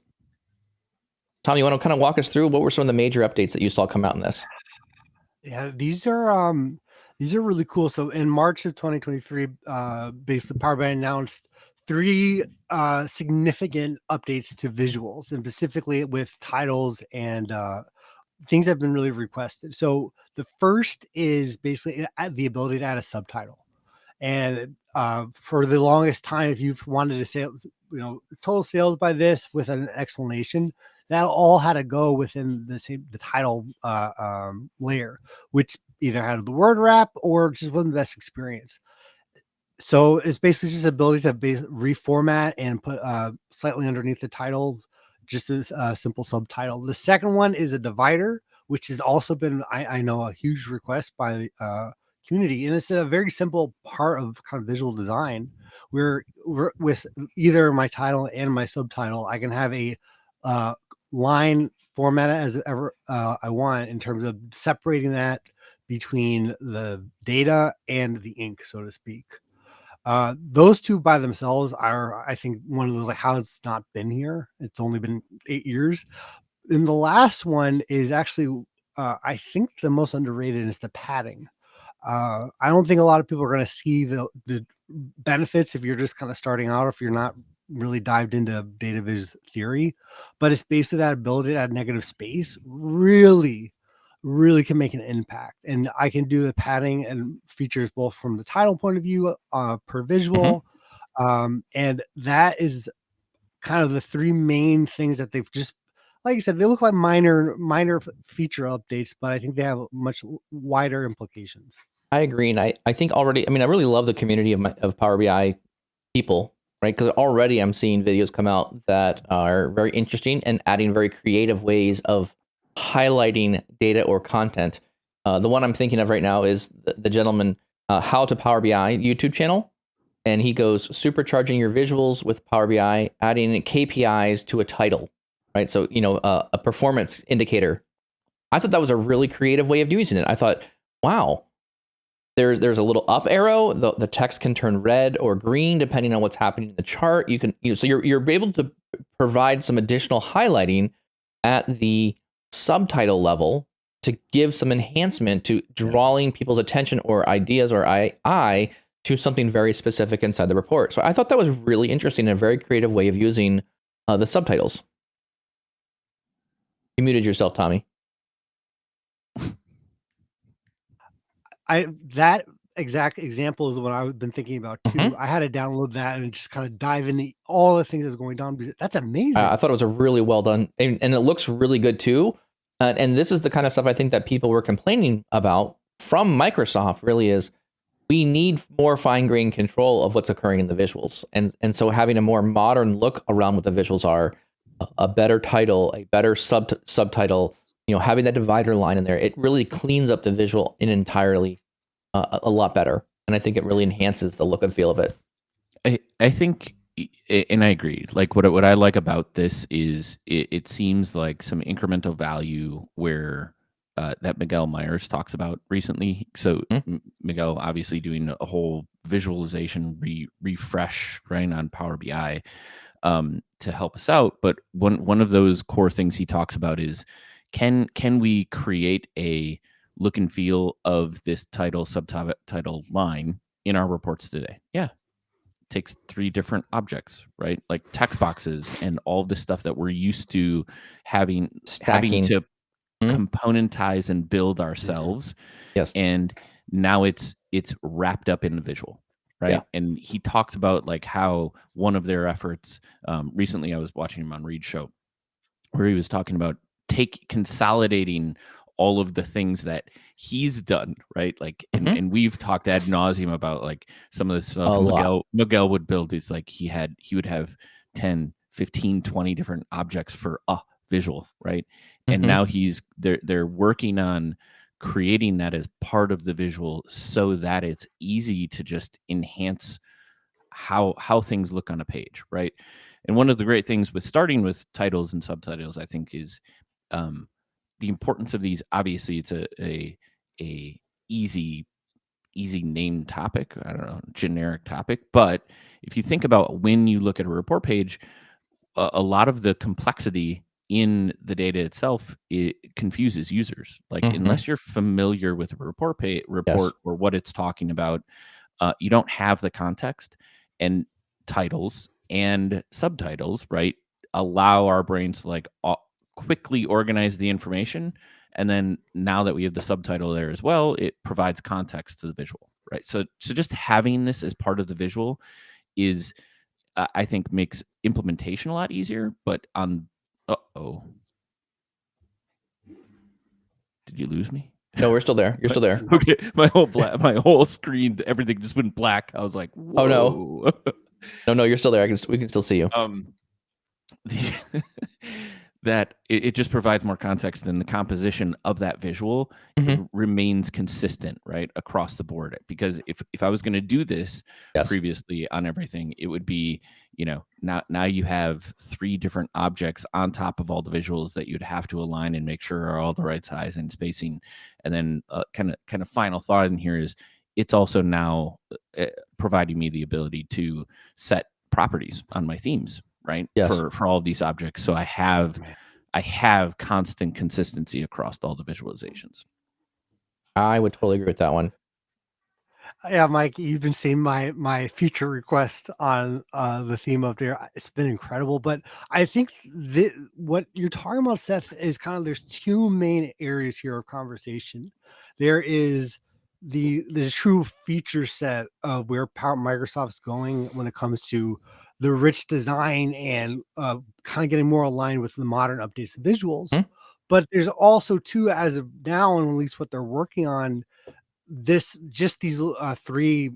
Speaker 1: Tom, you want to kind of walk us through what were some of the major updates that you saw come out in this?
Speaker 3: Yeah, these are really cool. So in March of 2023, basically PowerBI announced 3 significant updates to visuals, and specifically with titles and things that have been really requested. So the first is basically the ability to add a subtitle. And for the longest time, if you've wanted to say, total sales by this with an explanation, that all had to go within the title layer, which either had the word wrap or just wasn't the best experience. So it's basically just the ability to reformat and put slightly underneath the title, just a simple subtitle. The second one is a divider, which has also been, I know, a huge request by the community. And it's a very simple part of kind of visual design where with either my title and my subtitle, I can have a line formatted as ever I want in terms of separating that between the data and the ink, so to speak. Those two by themselves are, I think, one of those, like, how it's not been here. It's only been 8 years. And the last one is actually, I think the most underrated is the padding. I don't think a lot of people are going to see the benefits if you're just kind of starting out, if you're not really dived into data viz theory, but it's basically that ability to add negative space really really can make an impact. And I can do the padding and features both from the title point of view, per visual. And that is kind of the three main things that they've just, like you said, they look like minor feature updates, but I think they have much wider implications.
Speaker 1: I agree. And I think already, I mean, I really love the community of Power BI people, right? Because already I'm seeing videos come out that are very interesting and adding very creative ways of highlighting data or content. The one I'm thinking of right now is the gentleman, How to Power BI YouTube channel. And he goes, supercharging your visuals with Power BI, adding KPIs to a title, right? So, a performance indicator. I thought that was a really creative way of using it. I thought, wow, there's a little up arrow. The text can turn red or green depending on what's happening in the chart. You can, so you're able to provide some additional highlighting at the subtitle level to give some enhancement to drawing people's attention or ideas or eye to something very specific inside the report. So I thought that was really interesting and a very creative way of using the subtitles. You muted yourself, Tommy.
Speaker 3: That exact example is what I've been thinking about too. I had to download that and just kind of dive into all the things that's going on. That's amazing.
Speaker 1: I thought it was a really well done, and it looks really good too. And this is the kind of stuff I think that people were complaining about from Microsoft. Really, is we need more fine-grained control of what's occurring in the visuals, and so having a more modern look around what the visuals are, a better title, a better subtitle. Having that divider line in there, it really cleans up the visual in entirely a lot better. And I think it really enhances the look and feel of it.
Speaker 2: I think, and I agree, like what I like about this is it seems like some incremental value where that Miguel Myers talks about recently. So Miguel obviously doing a whole visualization refresh right on Power BI to help us out. But one of those core things he talks about is, can we create a look and feel of this title subtitle line in our reports today? Yeah. It takes 3 different objects, right? Like text boxes and all this stuff that we're used to having to componentize and build ourselves.
Speaker 1: Yes.
Speaker 2: And now it's wrapped up in the visual, right?
Speaker 1: Yeah.
Speaker 2: And he talks about like how one of their efforts, recently I was watching him on Reed's show where he was talking about consolidating all of the things that he's done, right? Like, and we've talked ad nauseum about like some of the stuff Miguel would build is like he would have 10, 15, 20 different objects for a visual, right? And now they're working on creating that as part of the visual so that it's easy to just enhance how things look on a page, right? And one of the great things with starting with titles and subtitles, I think, is the importance of these. Obviously, it's a easy named topic. I don't know, generic topic. But if you think about when you look at a report page, a lot of the complexity in the data itself, it confuses users. Like unless you're familiar with a report or what it's talking about, you don't have the context. And titles and subtitles, right, allow our brains to like quickly organize the information. And then now that we have the subtitle there as well, it provides context to the visual, right? So just having this as part of the visual is, I think, makes implementation a lot easier. But did you lose me?
Speaker 1: No, we're still there. You're still there.
Speaker 2: Okay, my whole screen, everything just went black. I was like, whoa.
Speaker 1: Oh no. No, you're still there. We can still see you.
Speaker 2: That it just provides more context, and the composition of that visual remains consistent, right, across the board. Because if I was going to do this previously on everything, it would be, now you have 3 different objects on top of all the visuals that you'd have to align and make sure are all the right size and spacing. And then kind of final thought in here is it's also now providing me the ability to set properties on my themes, right?
Speaker 1: Yes.
Speaker 2: For all of these objects. So I have constant consistency across all the visualizations.
Speaker 1: I would totally agree with that one.
Speaker 3: Yeah, Mike, you've been seeing my feature request on the theme up there. It's been incredible, but I think what you're talking about, Seth, is kind of there's two main areas here of conversation. There is the true feature set of where Microsoft's going when it comes to the rich design and kind of getting more aligned with the modern updates and visuals. But there's also two, as of now, and at least what they're working on, these three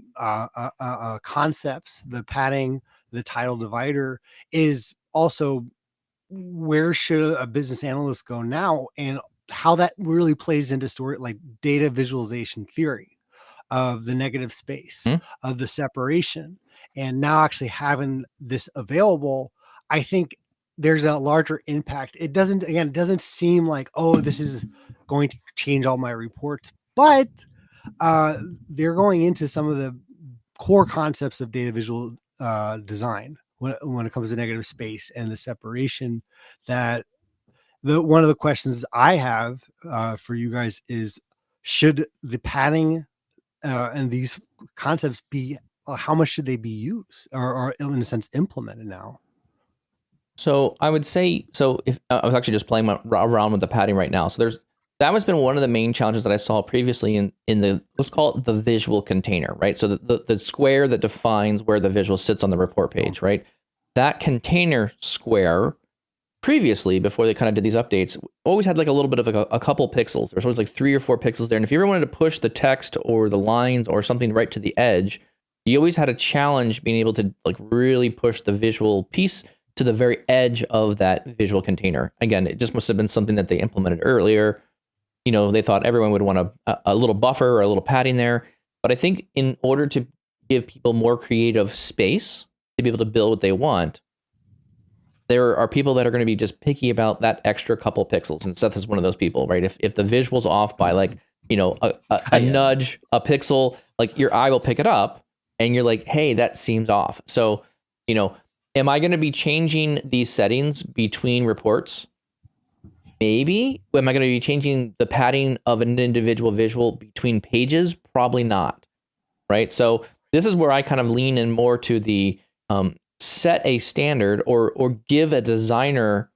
Speaker 3: concepts: the padding, the title divider, is also where should a business analyst go now, and how that really plays into story like data visualization theory of the negative space, of the separation, and now actually having this available. I think there's a larger impact. It doesn't seem like, oh, this is going to change all my reports, but they're going into some of the core concepts of data visual design when it comes to negative space and the separation. That one of the questions I have for you guys is, should the padding and these concepts be, how much should they be used or in a sense implemented now?
Speaker 1: So I would say, if I was actually just playing around with the padding right now. So that has been one of the main challenges that I saw previously in the, let's call it the visual container, right? So the square that defines where the visual sits on the report page, right? That container square previously, before they kind of did these updates, always had like a little bit of a couple pixels. There's always like 3 or 4 pixels there. And if you ever wanted to push the text or the lines or something right to the edge, you always had a challenge being able to like really push the visual piece to the very edge of that visual container. Again, it just must have been something that they implemented earlier. They thought everyone would want a little buffer or a little padding there. But I think in order to give people more creative space to be able to build what they want, there are people that are going to be just picky about that extra couple pixels. And Seth is one of those people, right? If the visual's off by like, a nudge, a pixel, like your eye will pick it up and you're like, hey, that seems off. So, am I going to be changing these settings between reports? Maybe. Am I going to be changing the padding of an individual visual between pages? Probably not. Right. So this is where I kind of lean in more to the set a standard or give a designer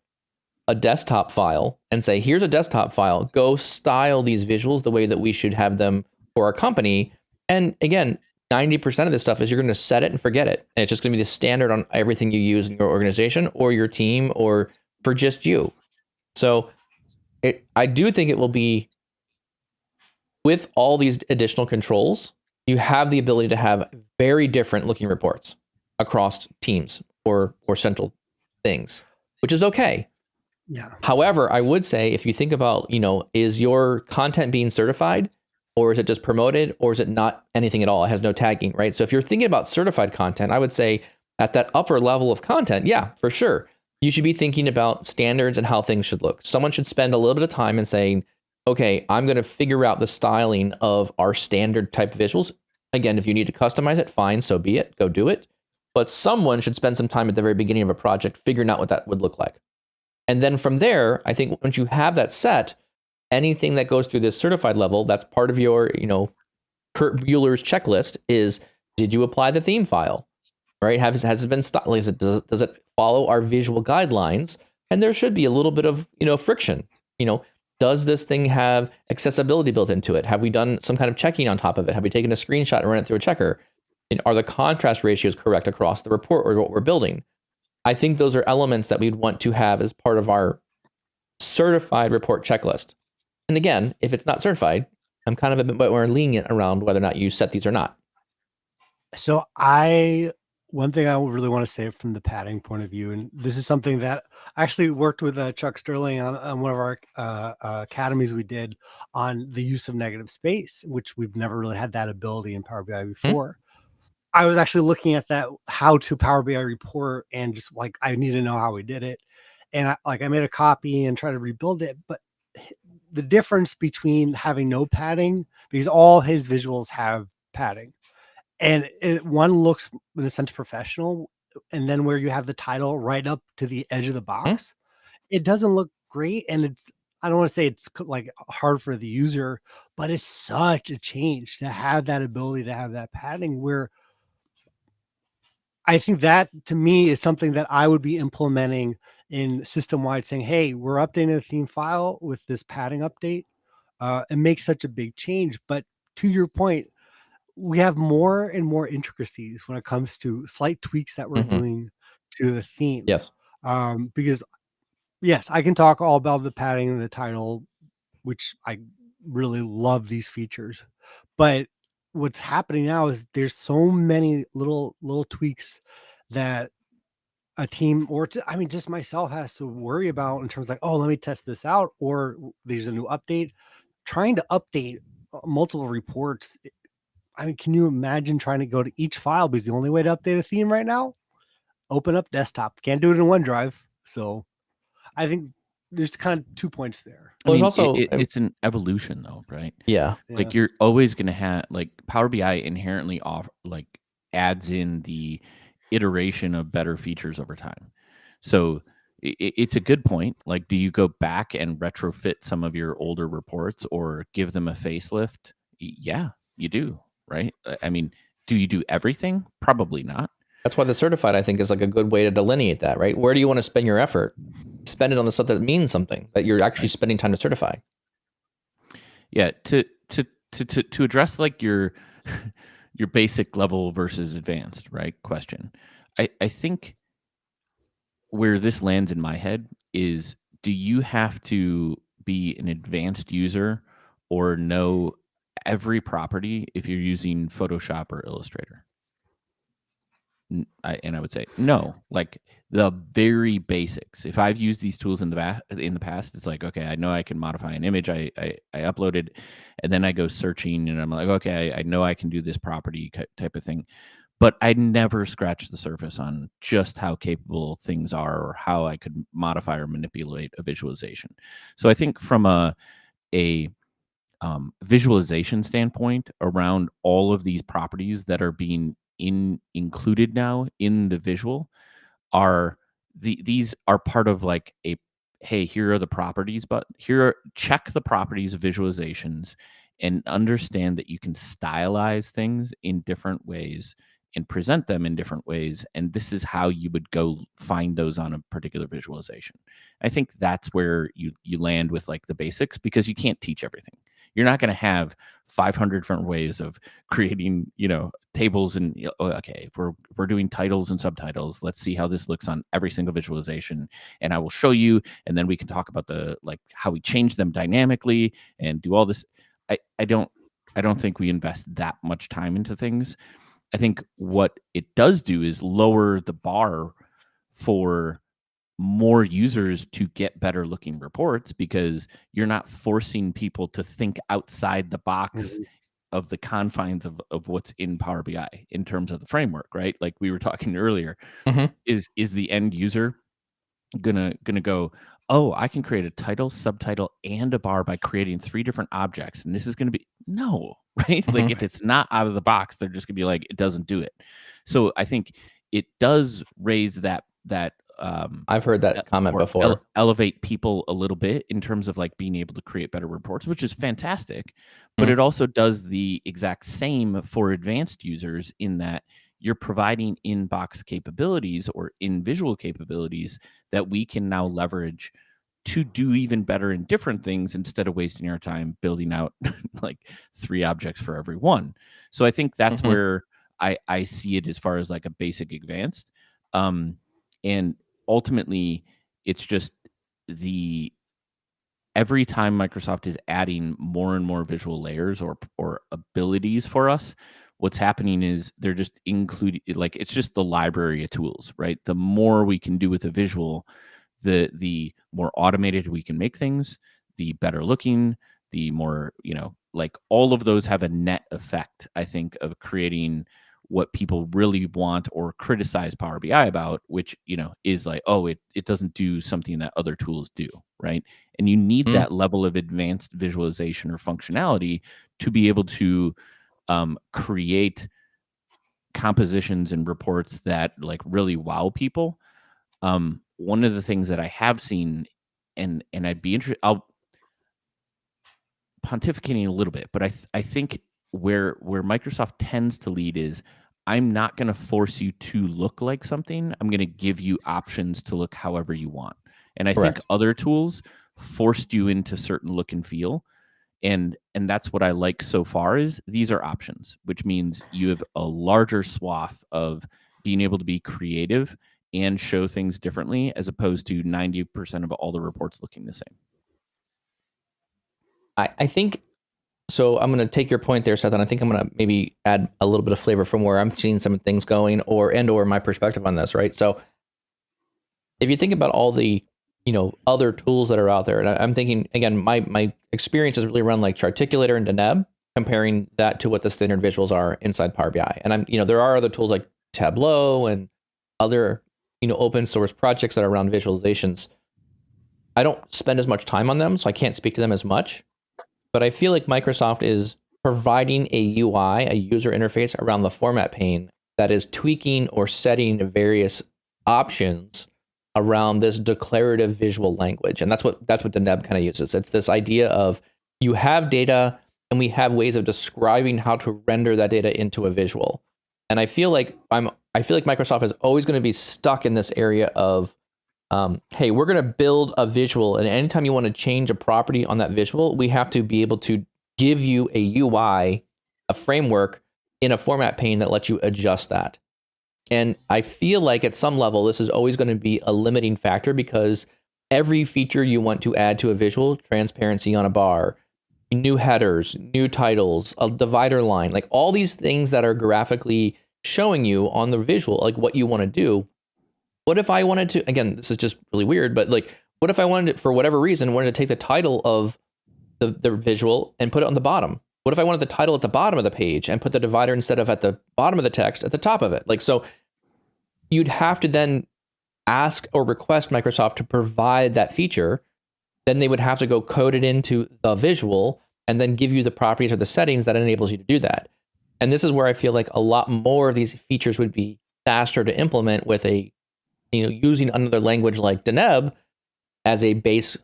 Speaker 1: a desktop file and say, here's a desktop file. Go style these visuals the way that we should have them for our company. And again, 90% of this stuff is you're going to set it and forget it. And it's just going to be the standard on everything you use in your organization or your team or for just you. So I do think it will be, with all these additional controls, you have the ability to have very different looking reports across teams or central things, which is okay.
Speaker 3: Yeah.
Speaker 1: However, I would say if you think about, is your content being certified or is it just promoted or is it not anything at all? It has no tagging, right? So if you're thinking about certified content, I would say at that upper level of content, yeah, for sure. You should be thinking about standards and how things should look. Someone should spend a little bit of time in saying, okay, I'm going to figure out the styling of our standard type visuals. Again, if you need to customize it, fine, so be it, go do it. But someone should spend some time at the very beginning of a project figuring out what that would look like. And then from there, I think once you have that set, anything that goes through this certified level, that's part of your, Kurt Bueller's checklist is, did you apply the theme file, right? Has it been styled? Does it follow our visual guidelines? And there should be a little bit of, friction. Does this thing have accessibility built into it? Have we done some kind of checking on top of it? Have we taken a screenshot and run it through a checker? And are the contrast ratios correct across the report or what we're building? I think those are elements that we'd want to have as part of our certified report checklist. And again, if it's not certified, I'm kind of a bit more lenient around whether or not you set these or not.
Speaker 3: So one thing I really want to say from the padding point of view, and this is something that I actually worked with Chuck Sterling on one of our academies we did on the use of negative space, which we've never really had that ability in Power BI before. I was actually looking at that how to Power BI report and just like, I need to know how we did it. And I made a copy and tried to rebuild it. But the difference between having no padding, because all his visuals have padding, and one looks in a sense professional, and then where you have the title right up to the edge of the box, it doesn't look great. And I don't want to say it's like hard for the user, but it's such a change to have that ability to have that padding, where I think that to me is something that I would be implementing in system wide, saying, hey, we're updating the theme file with this padding update. It makes such a big change. But to your point, we have more and more intricacies when it comes to slight tweaks that we're doing to the theme.
Speaker 1: Yes.
Speaker 3: Because yes, I can talk all about the padding and the title, which I really love these features. But what's happening now is there's so many little tweaks that a team, or I mean, just myself, has to worry about in terms of like, oh, let me test this out, or there's a new update. Trying to update multiple reports. I mean, can you imagine trying to go to each file? Because the only way to update a theme right now, open up desktop. Can't do it in OneDrive. So I think there's kind of 2 points there.
Speaker 1: Well,
Speaker 2: I mean,
Speaker 1: there's also
Speaker 2: it's an evolution though, right?
Speaker 1: yeah.
Speaker 2: Like you're always going to have, like, Power BI inherently adds in the iteration of better features over time. So it's a good point. Like, do you go back and retrofit some of your older reports or give them a facelift? Yeah, you do, right? I mean, do you do everything? Probably not.
Speaker 1: That's why the certified, I think, is like a good way to delineate that, right? Where do you want to spend your effort? Spend it on the stuff that means something, that you're actually spending time to certify.
Speaker 2: Yeah, to address like your your basic level versus advanced, right? Question. I think where this lands in my head is, do you have to be an advanced user or know every property if you're using Photoshop or Illustrator? And I would say no, like the very basics. If I've used these tools in the past, it's like, okay, I know I can modify an image. I uploaded, and then I go searching, and I'm like, okay, I know I can do this property type of thing. But I never scratched the surface on just how capable things are or how I could modify or manipulate a visualization. So I think from a visualization standpoint around all of these properties that are being included now in the visual, these are part of like a, hey, here are the properties, but check the properties of visualizations and understand that you can stylize things in different ways and present them in different ways, and this is how you would go find those on a particular visualization. I think that's where you land with like the basics, because you can't teach everything. You're not going to have 500 different ways of creating, tables, and okay, if we're doing titles and subtitles, let's see how this looks on every single visualization, and I will show you, and then we can talk about the like how we change them dynamically and do all this. I don't think we invest that much time into things. I think what it does do is lower the bar for more users to get better looking reports, because you're not forcing people to think outside the box of the confines of what's in Power BI in terms of the framework, right? Like we were talking earlier, is the end user gonna go, oh, I can create a title, subtitle, and a bar by creating 3 different objects, and this is gonna be no, right? Like if it's not out of the box, they're just gonna be like, it doesn't do it. So I think it does raise that
Speaker 1: I've heard that comment before.
Speaker 2: Elevate people a little bit in terms of like being able to create better reports, which is fantastic. But it also does the exact same for advanced users, in that you're providing in-box capabilities or in-visual capabilities that we can now leverage to do even better in different things, instead of wasting our time building out like 3 objects for every one. So I think that's where I see it as far as like a basic advanced. And ultimately, it's just every time Microsoft is adding more and more visual layers or abilities for us, what's happening is they're just including, like, it's just the library of tools, right? The more we can do with a visual, the more automated we can make things, the better looking, the more, like all of those have a net effect, I think, of creating what people really want or criticize Power BI about, which, is like, oh, it doesn't do something that other tools do, right? And you need that level of advanced visualization or functionality to be able to create compositions and reports that like really wow people. One of the things that I have seen, and I'd be interested, pontificating a little bit, but I think where Microsoft tends to lead is, I'm not going to force you to look like something. I'm going to give you options to look however you want. And I think
Speaker 1: Correct.
Speaker 2: other tools forced you into certain look and feel. And that's what I like so far, is these are options, which means you have a larger swath of being able to be creative and show things differently, as opposed to 90% of all the reports looking the same.
Speaker 1: I think so. I'm going to take your point there, Seth, and I think I'm going to maybe add a little bit of flavor from where I'm seeing some things going, or my perspective on this, right? So if you think about all the other tools that are out there, and I'm thinking again, my experience is really around like Charticulator and Deneb, comparing that to what the standard visuals are inside Power BI. And there are other tools like Tableau and other open source projects that are around visualizations. I don't spend as much time on them, so I can't speak to them as much. But I feel like Microsoft is providing a UI, a user interface around the format pane that is tweaking or setting various options around this declarative visual language. And that's what Deneb kind of uses. It's this idea of, you have data and we have ways of describing how to render that data into a visual. And I feel like Microsoft is always going to be stuck in this area of, hey, we're going to build a visual, and anytime you want to change a property on that visual, we have to be able to give you a UI, a framework in a format pane that lets you adjust that. And I feel like at some level, this is always going to be a limiting factor, because every feature you want to add to a visual, transparency on a bar, new headers, new titles, a divider line, like all these things that are graphically showing you on the visual, like what you want to do. What if I wanted to, again, this is just really weird, but like, what if I wanted to, for whatever reason, wanted to take the title of the visual and put it on the bottom? What if I wanted the title at the bottom of the page and put the divider, instead of at the bottom of the text, at the top of it? Like, so you'd have to then ask or request Microsoft to provide that feature. Then they would have to go code it into the visual and then give you the properties or the settings that enables you to do that. And this is where I feel like a lot more of these features would be faster to implement with using another language like Deneb as a base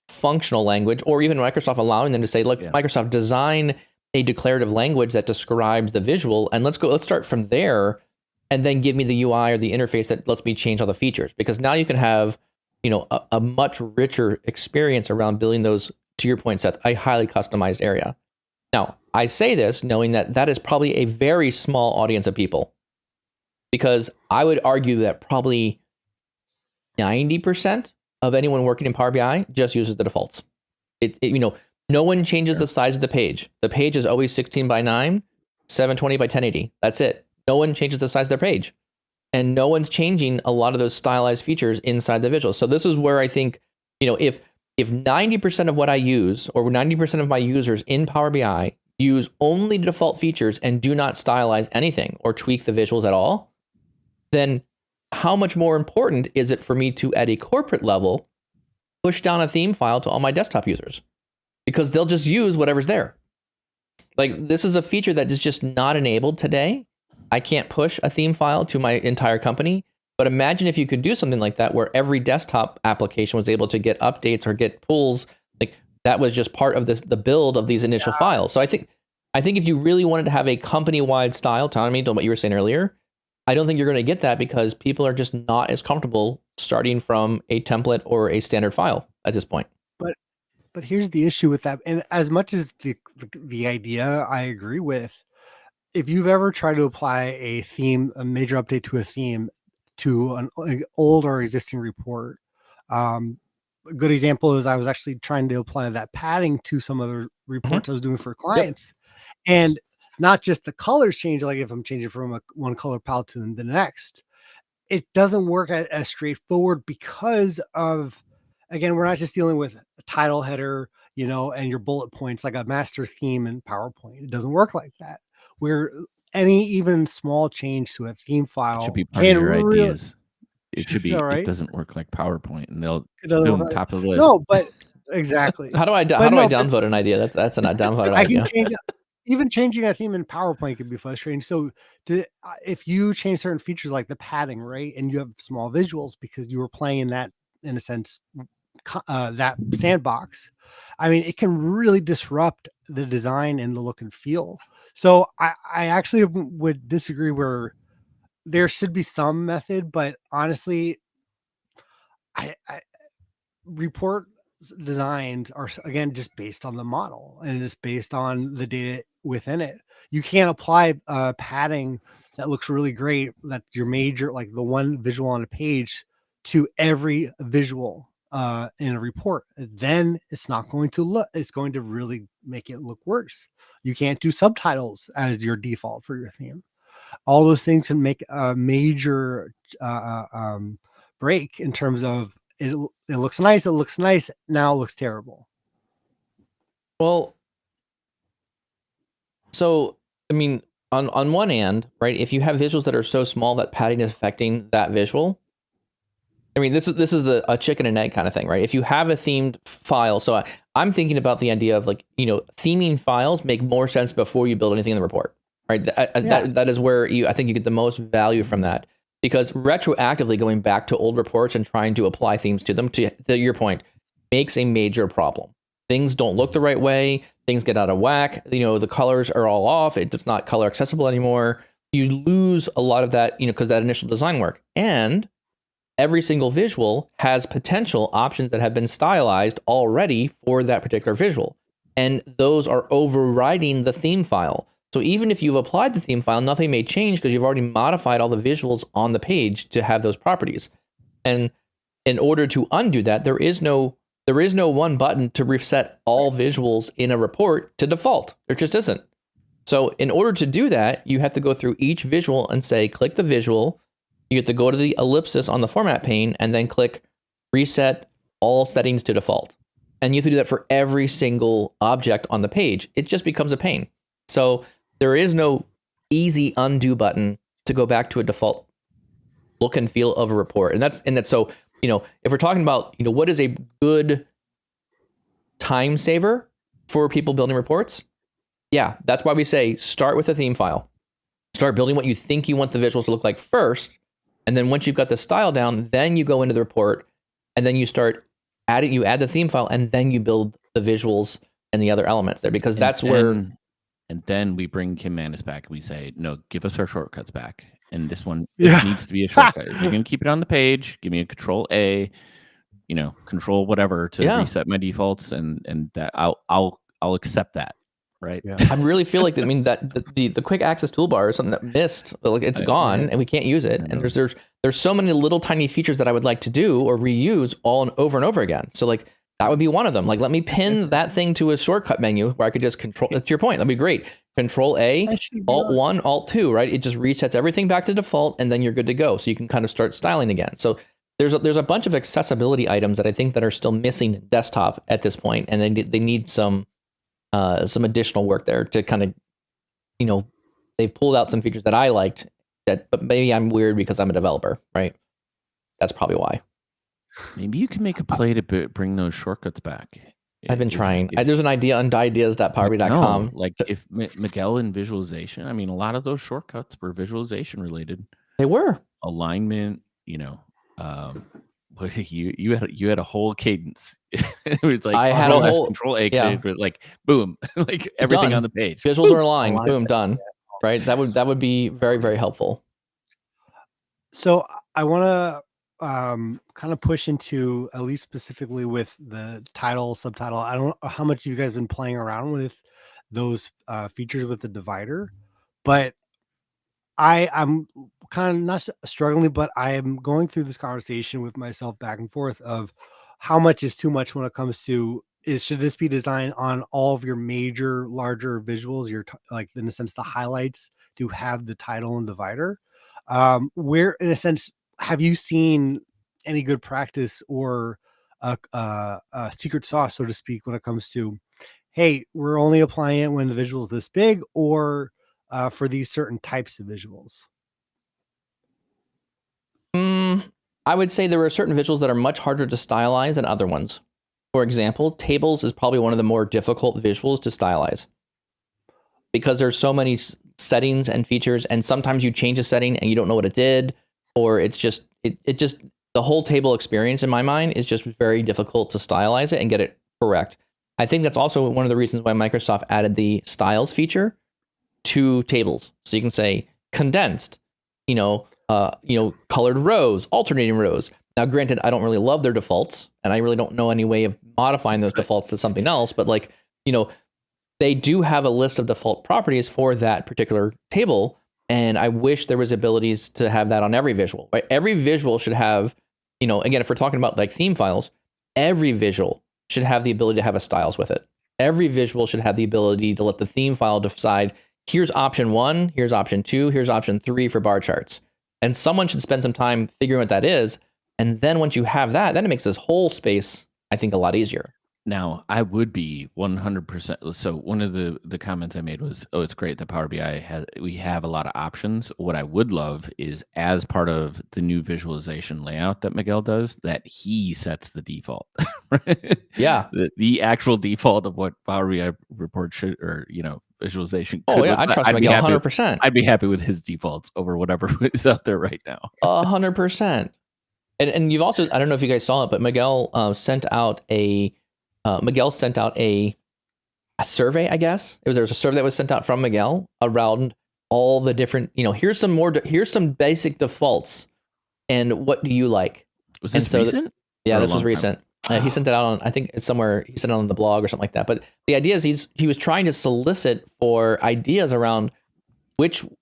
Speaker 1: functional language, or even Microsoft allowing them to say, look, Microsoft, design a declarative language that describes the visual, and let's start from there, and then give me the UI or the interface that lets me change all the features. Because now you can have, a much richer experience around building those, to your point, Seth, a highly customized area. Now, I say this knowing that is probably a very small audience of people, because I would argue that probably 90% of anyone working in Power BI just uses the defaults. No one changes the size of the page. The page is always 16 by 9, 720 by 1080. That's it. No one changes the size of their page. And no one's changing a lot of those stylized features inside the visual. So this is where I think, if 90% of what I use, or 90% of my users in Power BI use only the default features and do not stylize anything or tweak the visuals at all, then how much more important is it for me to, at a corporate level, push down a theme file to all my desktop users? Because they'll just use whatever's there. Like, this is a feature that is just not enabled today. I can't push a theme file to my entire company. But imagine if you could do something like that, where every desktop application was able to get updates or get pulls. Like, that was just part of the build of these initial files. So I think if you really wanted to have a company-wide style, Tommy, to what you were saying earlier, I don't think you're going to get that, because people are just not as comfortable starting from a template or a standard file at this point.
Speaker 3: But here's the issue with that. And as much as the idea I agree with, if you've ever tried to apply a major update to a theme, to an old or existing report, a good example is I was actually trying to apply that padding to some other reports I was doing for clients. And not just the colors change, like if I'm changing from one color palette to the next, it doesn't work as straightforward, because of, again, we're not just dealing with a title header, and your bullet points like a master theme in PowerPoint. It doesn't work like that. Where any even small change to a theme file
Speaker 2: should be part of your ideas. It should be.
Speaker 3: Right?
Speaker 2: It doesn't work like PowerPoint, and they'll boom, top of the list.
Speaker 3: No, but exactly.
Speaker 1: How do I downvote an idea? That's a downvote idea.
Speaker 3: I can change. Even changing a theme in PowerPoint can be frustrating. So if you change certain features like the padding, right, and you have small visuals because you were playing in that, in a sense, that sandbox, I mean, it can really disrupt the design and the look and feel. So I actually would disagree where there should be some method, but honestly, I report designs are again just based on the model and it's based on the data within it. You can't apply padding that looks really great, that's your major, like the one visual on a page, to every visual in a report. Then it's not going to look, it's going to really make it look worse. You can't do subtitles as your default for your theme. All those things can make a major break in terms of it looks nice. It looks nice. Now it looks terrible.
Speaker 1: Well, so I mean, on one hand, right? If you have visuals that are so small that padding is affecting that visual, I mean, this is a chicken and egg kind of thing, right? If you have a themed file, so I'm thinking about the idea of like, theming files make more sense before you build anything in the report, right? That is where I think you get the most value from that, because retroactively going back to old reports and trying to apply themes to them, to your point, makes a major problem. Things don't look the right way. Things get out of whack. The colors are all off. It's not color accessible anymore. You lose a lot of that, because that initial design work. And every single visual has potential options that have been stylized already for that particular visual. And those are overriding the theme file. So even if you've applied the theme file, nothing may change because you've already modified all the visuals on the page to have those properties. And in order to undo that, there is no one button to reset all visuals in a report to default. There just isn't. So in order to do that, you have to go through each visual and say, click the visual. You have to go to the ellipsis on the format pane and then click reset all settings to default. And you have to do that for every single object on the page. It just becomes a pain. So there is no easy undo button to go back to a default look and feel of a report. And that's so, if we're talking about, what is a good time saver for people building reports? Yeah, that's why we say start with a theme file. Start building what you think you want the visuals to look like first. And then once you've got the style down, then you go into the report and then you start adding, you add the theme file and then you build the visuals and the other elements there, because
Speaker 2: and then we bring Kim Manis back and we say, no, give us our shortcuts back. And this needs to be a shortcut. If you're going to keep it on the page, give me a Control A, Control whatever to reset my defaults, and that I'll accept that. Right.
Speaker 3: Yeah.
Speaker 1: I really feel like that the quick access toolbar is something that missed. Like it's gone and we can't use it. And there's so many little tiny features that I would like to do or reuse over and over again. So like that would be one of them. Like let me pin that thing to a shortcut menu where I could just control. That's your point. That'd be great. Control A, Alt 1, Alt 2, right? It just resets everything back to default and then you're good to go. So you can kind of start styling again. So there's a bunch of accessibility items that I think that are still missing in desktop at this point, and they need some additional work there to kind of, they've pulled out some features that I liked, but maybe I'm weird because I'm a developer, right? That's probably why.
Speaker 2: Maybe you can make a play to bring those shortcuts back.
Speaker 1: I've been trying. There's an idea on ideas.PowerBI.com.
Speaker 2: Like if Miguel in visualization, I mean, a lot of those shortcuts were visualization related.
Speaker 1: They were.
Speaker 2: Alignment, you had a whole cadence. It was like
Speaker 1: I had a whole
Speaker 2: Control A, but like boom, like everything
Speaker 1: done.
Speaker 2: on the page.
Speaker 1: Visuals are aligned. Boom, done. Right. That would be very, very helpful.
Speaker 3: So I want to kind of push into, at least specifically with the title, subtitle. I don't know how much you guys been playing around with those features with the divider, but I'm kind of not struggling, but I am going through this conversation with myself back and forth of how much is too much when it comes to should this be designed on all of your major, larger visuals, like in a sense, the highlights to have the title and divider? Where in a sense, have you seen any good practice or a secret sauce, so to speak, when it comes to, hey, we're only applying it when the visual is this big, or for these certain types of visuals?
Speaker 1: I would say there are certain visuals that are much harder to stylize than other ones. For example, tables is probably one of the more difficult visuals to stylize because there's so many settings and features, and sometimes you change a setting and you don't know what it did, or it's just the whole table experience in my mind is just very difficult to stylize it and get it correct. I think that's also one of the reasons why Microsoft added the styles feature to tables. So you can say condensed, colored rows, alternating rows. Now, granted, I don't really love their defaults, and I really don't know any way of modifying those defaults to something else. But they do have a list of default properties for that particular table, and I wish there was abilities to have that on every visual. Right? Every visual should have, again, if we're talking about like theme files, every visual should have the ability to have a styles with it. Every visual should have the ability to let the theme file decide, here's option 1, here's option 2, here's option 3 for bar charts. And someone should spend some time figuring what that is. And then once you have that, then it makes this whole space, I think, a lot easier.
Speaker 2: Now, I would be 100%. So one of the comments I made was, oh, it's great that Power BI we have a lot of options. What I would love is, as part of the new visualization layout that Miguel does, that he sets the default. Right?
Speaker 1: Yeah.
Speaker 2: The actual default of what Power BI report should, or visualization.
Speaker 1: Oh yeah, I trust Miguel 100%.
Speaker 2: I'd be happy with his defaults over whatever is out there right now.
Speaker 1: 100%. And you've also, I don't know if you guys saw it, but Miguel sent out a survey, I guess. There was a survey that was sent out from Miguel around all the different, here's some basic defaults, and what do you like?
Speaker 2: Was this recent?
Speaker 1: Yeah, this was recent. He sent it out on, I think it's somewhere, he sent it on the blog or something like that. But the idea is he was trying to solicit for ideas around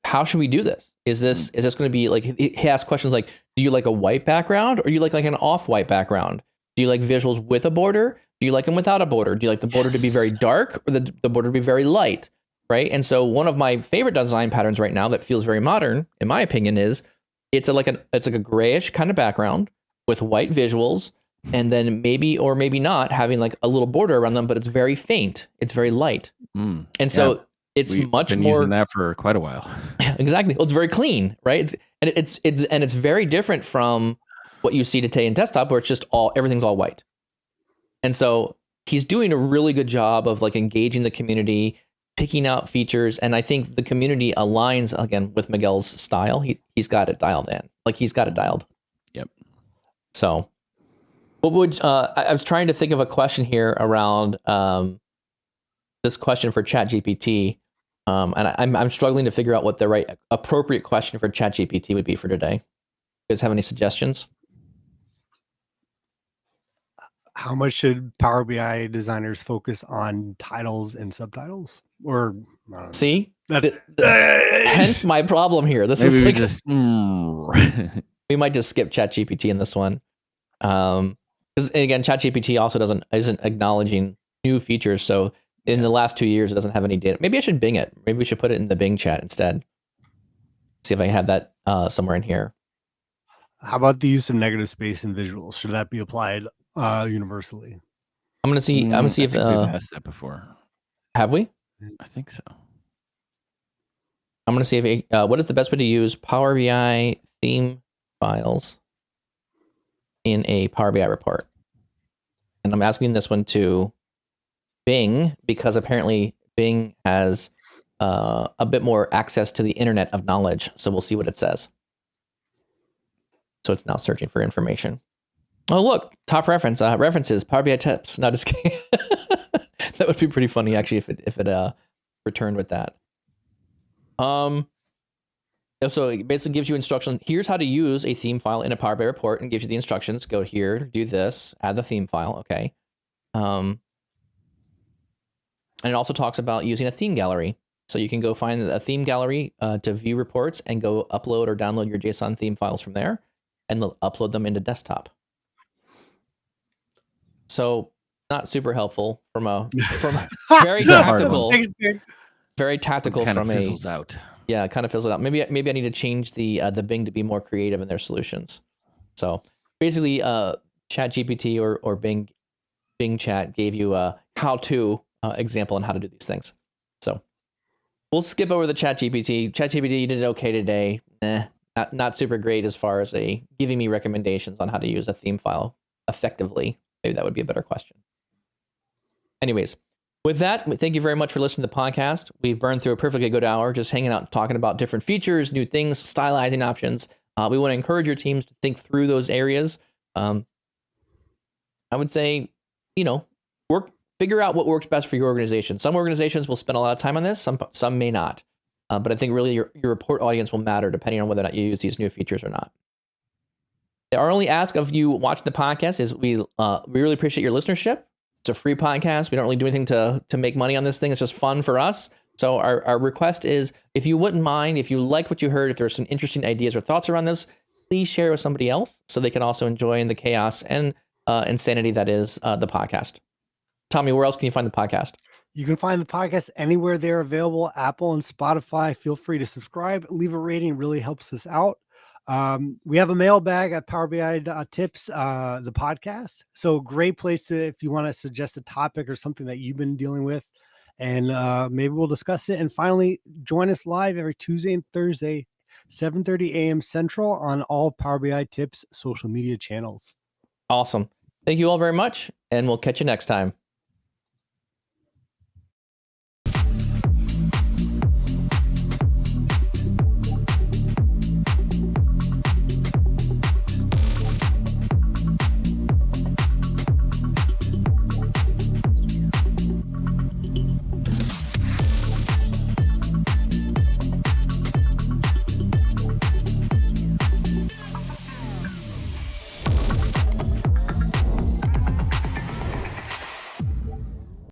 Speaker 1: how should we do this? Is this going to be like, he asked questions like, do you like a white background, or do you like an off-white background? Do you like visuals with a border? Do you like them without a border? Do you like the border to be very dark, or the border to be very light? Right. And so one of my favorite design patterns right now that feels very modern, in my opinion, is it's like a grayish kind of background with white visuals, and then maybe or maybe not having like a little border around them, but it's very faint. It's very light. And so it's
Speaker 2: We've
Speaker 1: much
Speaker 2: been
Speaker 1: more
Speaker 2: using that for quite a while.
Speaker 1: Exactly. Well, it's very clean, right? It's very different from what you see today in desktop, where it's just everything's all white. And so he's doing a really good job of like engaging the community, picking out features, and I think the community aligns again with Miguel's style. He's got it dialed in. Like he's got it dialed. Yep. So, what would I was trying to think of a question here around this question for ChatGPT. And I'm struggling to figure out what the right appropriate question for ChatGPT would be for today. You guys have any suggestions?
Speaker 3: How much should Power BI designers focus on titles and subtitles? Or
Speaker 1: see, hence my problem here. This is like we might just skip ChatGPT in this one, because again, ChatGPT also isn't acknowledging new features. So in the last 2 years, it doesn't have any data. Maybe I should Bing it. Maybe we should put it in the Bing chat instead. See if I have that somewhere in here.
Speaker 3: How about the use of negative space in visuals? Should that be applied universally?
Speaker 1: I'm gonna see if
Speaker 2: we've asked that before.
Speaker 1: Have we?
Speaker 2: I think so.
Speaker 1: I'm gonna see if what is the best way to use Power BI theme files in a Power BI report, and I'm asking this one to Bing, because apparently Bing has a bit more access to the internet of knowledge. So we'll see what it says. So it's now searching for information. Oh, look, top references, PowerBI.tips. No, just kidding. That would be pretty funny, actually, if it returned with that. So it basically gives you instructions. Here's how to use a theme file in a Power BI report, and gives you the instructions. Go here, do this, add the theme file. Okay. And it also talks about using a theme gallery. So you can go find a theme gallery to view reports and go upload or download your JSON theme files from there, and upload them into desktop. So not super helpful from very tactical, very tactical
Speaker 2: kind
Speaker 1: from
Speaker 2: of fizzles out.
Speaker 1: Yeah, it kind of fizzles out. Maybe I need to change the Bing to be more creative in their solutions. So basically, ChatGPT or Bing Chat gave you a how-to example on how to do these things. So we'll skip over the ChatGPT. ChatGPT, you did okay today. Not super great as far as giving me recommendations on how to use a theme file effectively. Maybe that would be a better question. Anyways, with that, thank you very much for listening to the podcast. We've burned through a perfectly good hour just hanging out, talking about different features, new things, stylizing options. We want to encourage your teams to think through those areas. I would say, figure out what works best for your organization. Some organizations will spend a lot of time on this, some may not. But I think really your report audience will matter depending on whether or not you use these new features or not. Our only ask of you watching the podcast is we really appreciate your listenership. It's a free podcast. We don't really do anything to make money on this thing. It's just fun for us. So our request is, if you wouldn't mind, if you like what you heard, if there's some interesting ideas or thoughts around this, please share with somebody else so they can also enjoy in the chaos and insanity that is the podcast. Tommy, where else can you find the podcast?
Speaker 3: You can find the podcast anywhere they're available, Apple and Spotify. Feel free to subscribe, leave a rating. It really helps us out. We have a mailbag at PowerBI.tips, the podcast. So great place if you want to suggest a topic or something that you've been dealing with, and maybe we'll discuss it. And finally, join us live every Tuesday and Thursday, 7:30 a.m. Central on all Power BI Tips social media channels.
Speaker 1: Awesome. Thank you all very much, and we'll catch you next time.